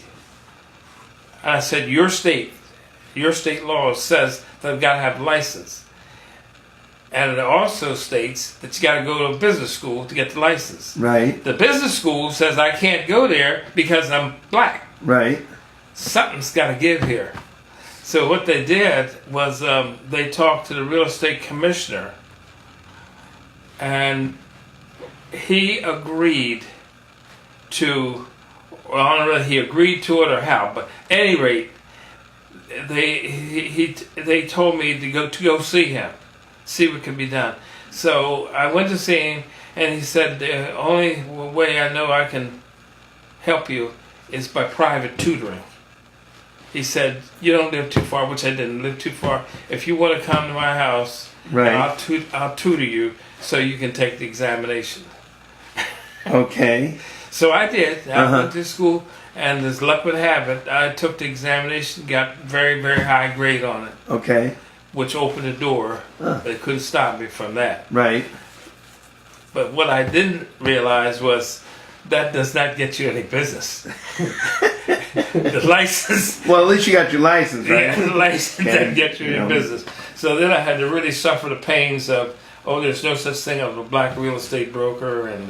And I said, your state law says that I've got to have a license. And it also states that you got to go to a business school to get the license. Right. The business school says I can't go there because I'm black. Right. Something's got to give here. So what they did was they talked to the real estate commissioner, and he agreed to, well, I don't know whether he agreed to it or how, but at any rate, they told me to go see him, see what can be done. So I went to see him, and he said the only way I know I can help you is by private tutoring. He said, you don't live too far, which I didn't live too far. If you want to come to my house, Right. I'll tutor you so you can take the examination. Okay. So I did. I Uh-huh. went to school, and as luck would have it, I took the examination, got very, very high grade on it, Okay. which opened the door. Huh. They couldn't stop me from that. Right. But what I didn't realize was that does not get you any business. The license, Well, at least you got your license, right? yeah, the license Okay. doesn't get you You any know. business. So then I had to really suffer the pains of, there's no such thing as a black real estate broker, and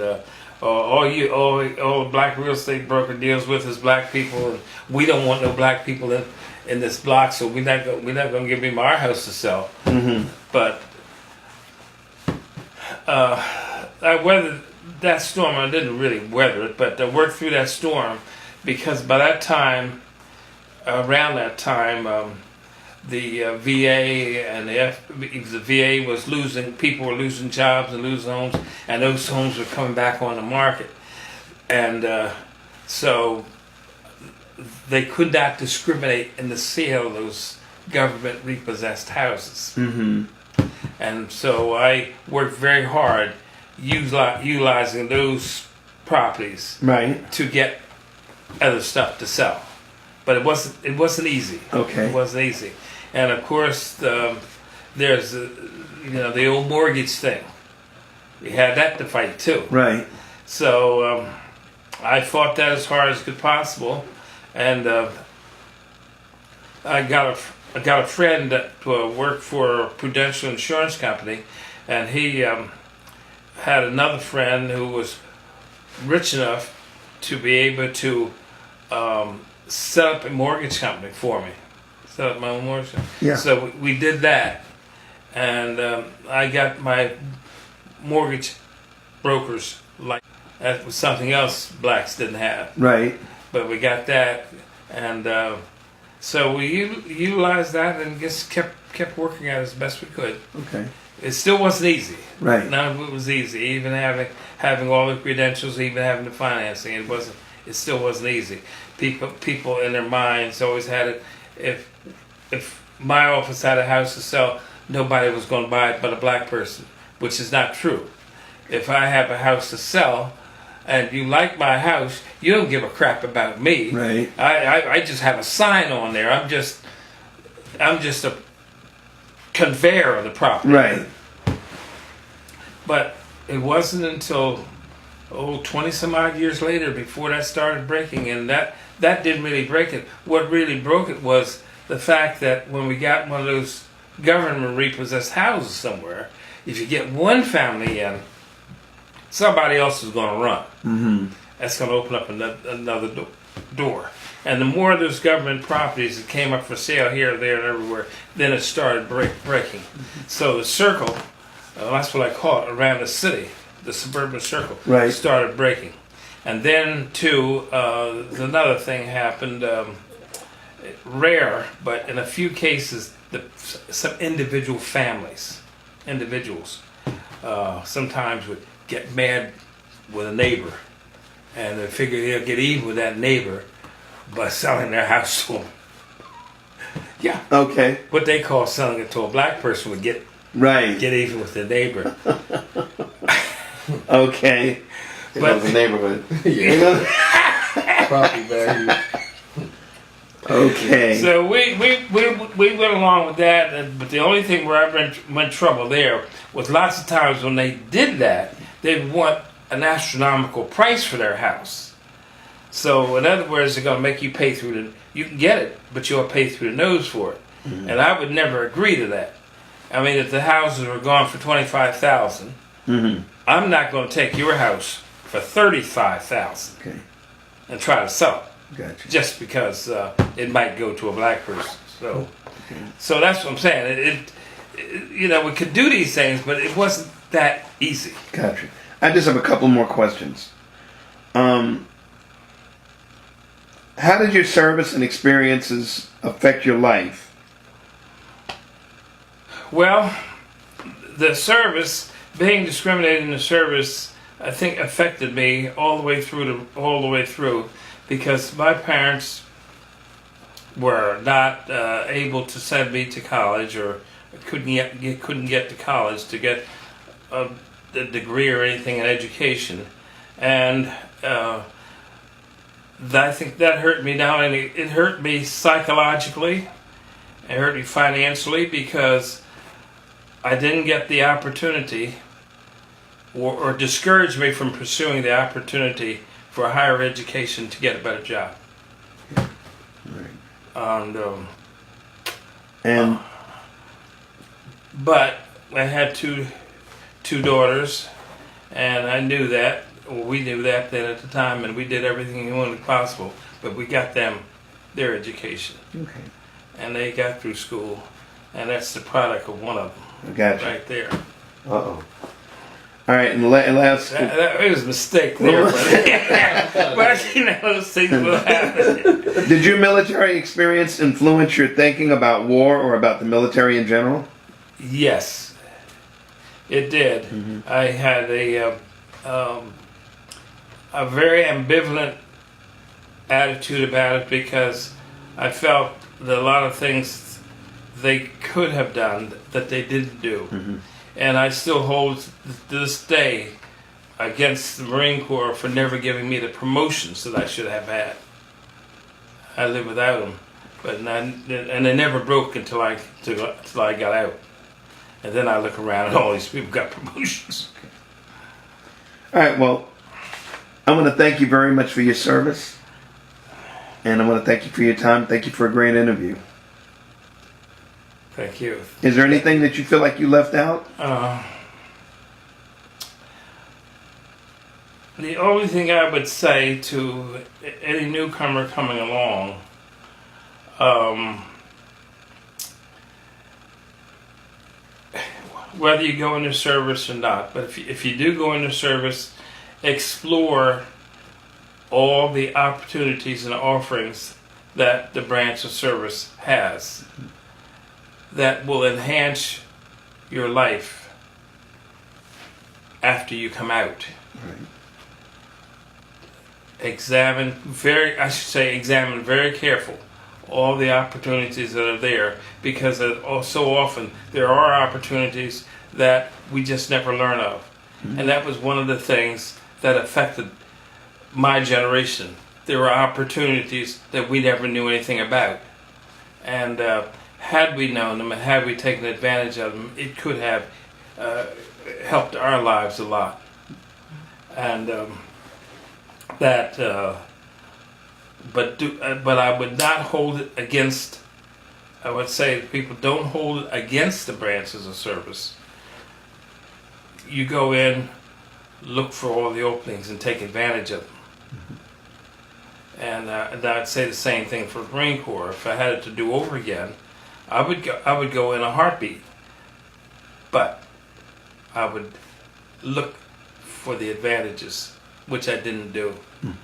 all the black real estate broker deals with is black people, and we don't want no black people in this block, so we're not going to give him our house to sell. Mm-hmm. But I weathered that storm. I didn't really weather it, but I worked through that storm because by that time, around that time, the VA and the VA was losing, people were losing jobs and losing homes, and those homes were coming back on the market. And so they could not discriminate in the sale of those government repossessed houses. Mm-hmm. And so I worked very hard utilizing those properties Right. to get other stuff to sell. But it wasn't easy. Okay. It wasn't easy. And of course, there's the old mortgage thing. We had that to fight too. Right. So I fought that as hard as could possible, and I got a friend that worked for a Prudential Insurance Company, and he had another friend who was rich enough to be able to set up a mortgage company for me. Set up my own mortgage company. Yeah. So we did that, and I got my mortgage brokers like that was something else blacks didn't have. Right. But we got that, and so we utilized that and just kept working at it as best we could. Okay. It still wasn't easy. Right. None of it was easy. Even having all the credentials, even having the financing, it still wasn't easy. People in their minds always had it. If my office had a house to sell, nobody was going to buy it but a black person, which is not true. If I have a house to sell, and you like my house, you don't give a crap about me. Right. I just have a sign on there. I'm just a conveyor of the property. Right. But it wasn't until 20 some odd years later before that started breaking, and that didn't really break it. What really broke it was the fact that when we got one of those government repossessed houses somewhere, if you get one family in, somebody else is going to run. Mm-hmm. That's going to open up another door. And the more of those government properties that came up for sale here, there, and everywhere, then it started breaking. So the circle, that's what I call it, around the city, the suburban circle, Right. started breaking. And then, too, another thing happened, rare, but in a few cases, some individuals, sometimes would get mad with a neighbor, and they figure they'll get even with that neighbor by selling their house to him. Yeah, Okay. what they call selling it to a black person would get Right. even with the neighbor. Okay. It But- was a neighborhood. Yeah. Property value. Okay. So we went along with that, but the only thing where I went trouble there was lots of times when they did that, they'd want an astronomical price for their house. So in other words, they're going to make you pay you can get it, but you'll pay through the nose for it. Mm-hmm. And I would never agree to that. I mean, if the houses were gone for $25,000, Mm-hmm. I'm not going to take your house for $35,000 Okay. and try to sell it. Gotcha. Just because it might go to a black person. So, Okay. so that's what I'm saying. We could do these things, but it wasn't that easy. Gotcha. I just have a couple more questions. how did your service and experiences affect your life? Well, the service, being discriminated in the service, I think affected me all the way through, because my parents were not able to send me to college, or couldn't get to college to get a degree or anything in education, and I think that hurt me down, and it hurt me psychologically, it hurt me financially, because I didn't get the opportunity, or discouraged me from pursuing the opportunity for higher education to get a better job. Right. And but I had two daughters, and I knew that. Well, we knew that then at the time, and we did everything humanly possible. But we got them their education, Okay. and they got through school, and that's the product of one of them. Gotcha. Right there. Uh-oh. All right, and last... It was a mistake there, but you know, those things will happen. Did your military experience influence your thinking about war or about the military in general? Yes, it did. Mm-hmm. I had a very ambivalent attitude about it, because I felt that a lot of things they could have done that they didn't do. Mm-hmm. And I still hold to this day against the Marine Corps for never giving me the promotions that I should have had. I live without them, and they never broke until I got out. And then I look around and all these people got promotions. All right, well, I want to thank you very much for your service. And I want to thank you for your time. Thank you for a great interview. Thank you. Is there anything that you feel like you left out? The only thing I would say to any newcomer coming along, whether you go into service or not, but if you do go into service, explore all the opportunities and offerings that the branch of service has that will enhance your life after you come out. Right. Examine very careful all the opportunities that are there, because so often there are opportunities that we just never learn of. Mm-hmm. And that was one of the things that affected my generation. There were opportunities that we never knew anything about. And had we known them and had we taken advantage of them, it could have helped our lives a lot. And but I would not hold it against. I would say that people don't hold it against the branches of service. You go in, look for all the openings, and take advantage of them. Mm-hmm. And I'd say the same thing for the Marine Corps. If I had it to do over again, I would go in a heartbeat. But I would look for the advantages, which I didn't do. Mm-hmm.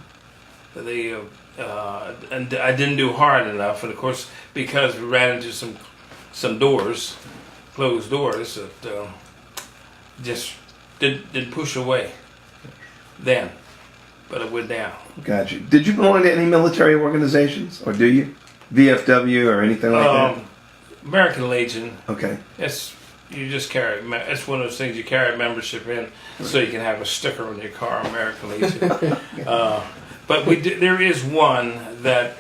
And I didn't do hard enough, and of course, because we ran into some doors, closed doors, that just didn't push away then, but it went down. Got you. Did you belong to any military organizations, or do you? VFW or anything like that? American Legion. Okay. You just carry. It's one of those things you carry membership in, so you can have a sticker on your car, American Legion. But there is one that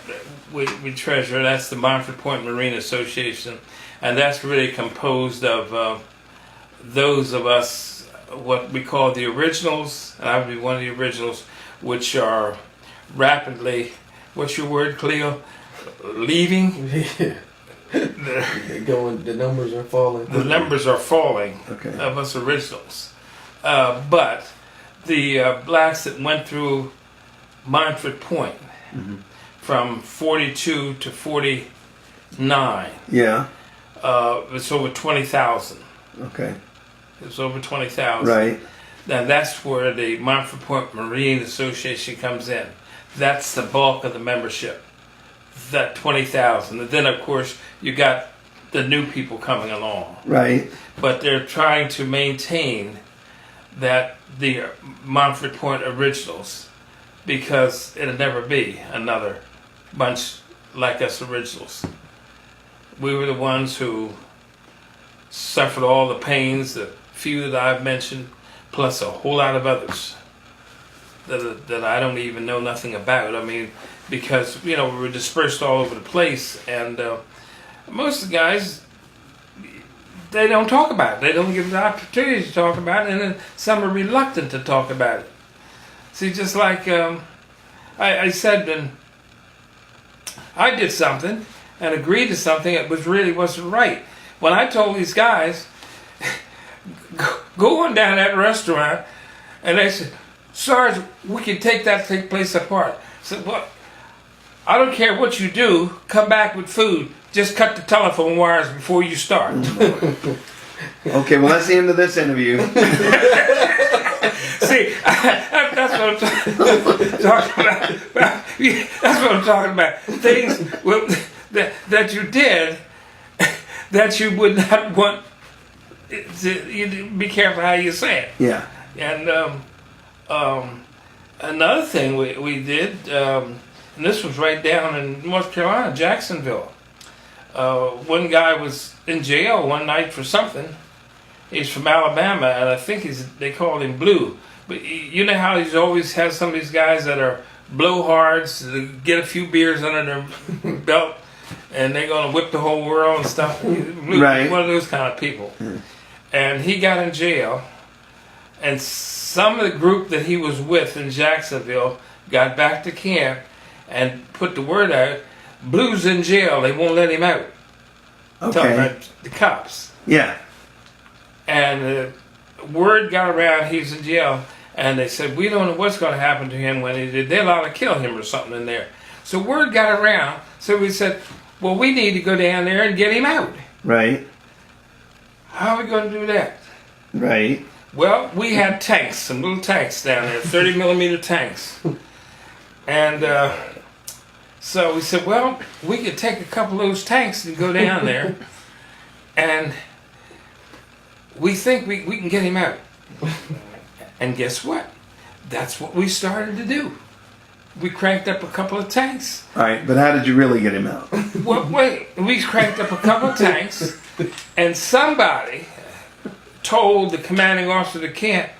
we treasure. That's the Montford Point Marine Association, and that's really composed of those of us, what we call the originals, and I would be one of the originals, which are rapidly. What's your word, Cleo? Leaving. The numbers are falling. The numbers are falling. Okay. Of us originals, but the blacks that went through Montford Point, mm-hmm. from 42 to 49. Yeah. It's over 20,000. Okay. It's over 20,000. Right. Now that's where the Montford Point Marine Association comes in. That's the bulk of the membership, that 20,000. And then, of course, you got the new people coming along. Right. But they're trying to maintain that the Montford Point originals, because it'll never be another bunch like us originals. We were the ones who suffered all the pains, the few that I've mentioned, plus a whole lot of others that I don't even know nothing about. I mean, because, you know, we were dispersed all over the place, and most of the guys, they don't talk about it. They don't give the opportunity to talk about it, and then some are reluctant to talk about it. See, just like I said, when I did something and agreed to something that really wasn't right. When I told these guys, go on down that restaurant, and they said, Sarge, we can take that place apart. I said, well, I don't care what you do, come back with food. Just cut the telephone wires before you start. Okay, well, that's the end of this interview. See, that's what I'm talking about. That's what I'm talking about. Things that you did that you would not want to, you be careful how you say it. Yeah. And another thing we did, and this was right down in North Carolina, Jacksonville. One guy was in jail one night for something. He's from Alabama, and I think they called him Blue. But you know how he's always has some of these guys that are blowhards, that get a few beers under their belt, and they're going to whip the whole world and stuff. Blue, Right. One of those kind of people. And he got in jail, and some of the group that he was with in Jacksonville got back to camp and put the word out, Blue's in jail, they won't let him out. Talking Okay. about the cops. Yeah. And word got around he's in jail, and they said, we don't know what's going to happen to him when he did. They're allowed to kill him or something in there. So word got around, so we said, well, we need to go down there and get him out. Right. How are we going to do that? Right. Well, we had tanks, some little tanks down there, 30 millimeter tanks. And so we said, well, we could take a couple of those tanks and go down there, and we think we can get him out. And guess what? That's what we started to do. We cranked up a couple of tanks. All right, but how did you really get him out? Well, wait, we cranked up a couple of tanks, and somebody told the commanding officer of the camp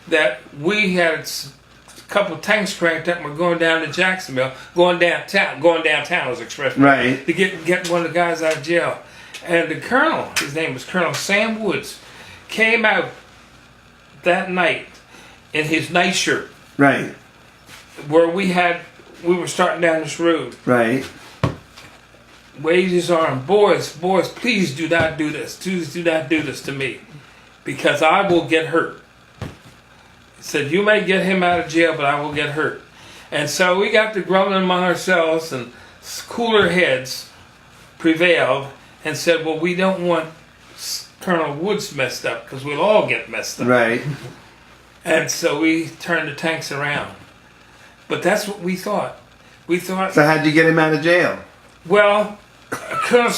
that we had a couple of tanks cranked up and we're going down to Jacksonville, going downtown was the expression, Right. to get one of the guys out of jail. And the colonel, his name was Colonel Sam Woods, came out that night in his nightshirt, Right. where we were starting down this road, Right. waved his arm, boys, please do not do this. Please do not do this to me, because I will get hurt. He said, you may get him out of jail, but I will get hurt. And so we got to grumbling among ourselves, and cooler heads prevailed and said, well, we don't want Colonel Woods messed up, because we'll all get messed up. Right. And so we turned the tanks around. But that's what we thought. We thought, So how'd you get him out of jail? well,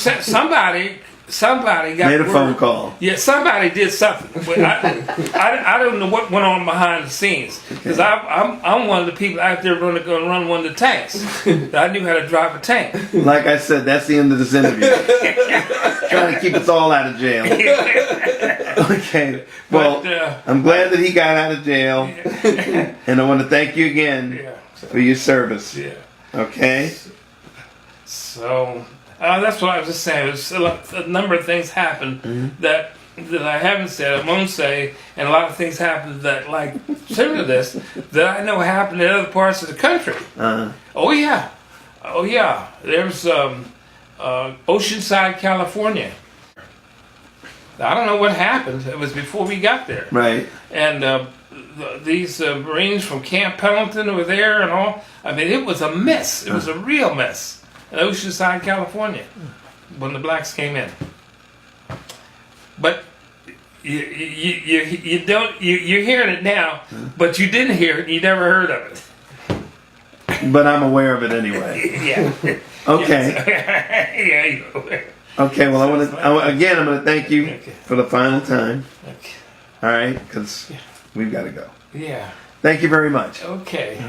somebody got Made a word. phone call. Yeah, somebody did something. But I don't know what went on behind the scenes, because I'm one of the people out there going to run one of the tanks. I knew how to drive a tank. Like I said, that's the end of this interview. Trying to keep us all out of jail. Okay. Well, But, I'm glad that he got out of jail, and I want to thank you again yeah, for your service. yeah. Okay. So that's what I was just saying. A number of things happened that I haven't said, I won't say, and a lot of things happened that, like, similar to this, that I know happened in other parts of the country. Oh yeah. There's Oceanside, California. I don't know what happened. It was before we got there. Right. And these Marines from Camp Pendleton were there and all. I mean, it was a mess. It was a real mess in Oceanside, California, when the blacks came in. But you're hearing it now, but you didn't hear it. You never heard of it. but I'm aware of it anyway. Yeah. Okay. Yeah, you know. Okay. Well, again, I'm going to thank you Okay. for the final time. Okay. All right, because we've got to go. Yeah. Thank you very much. Okay.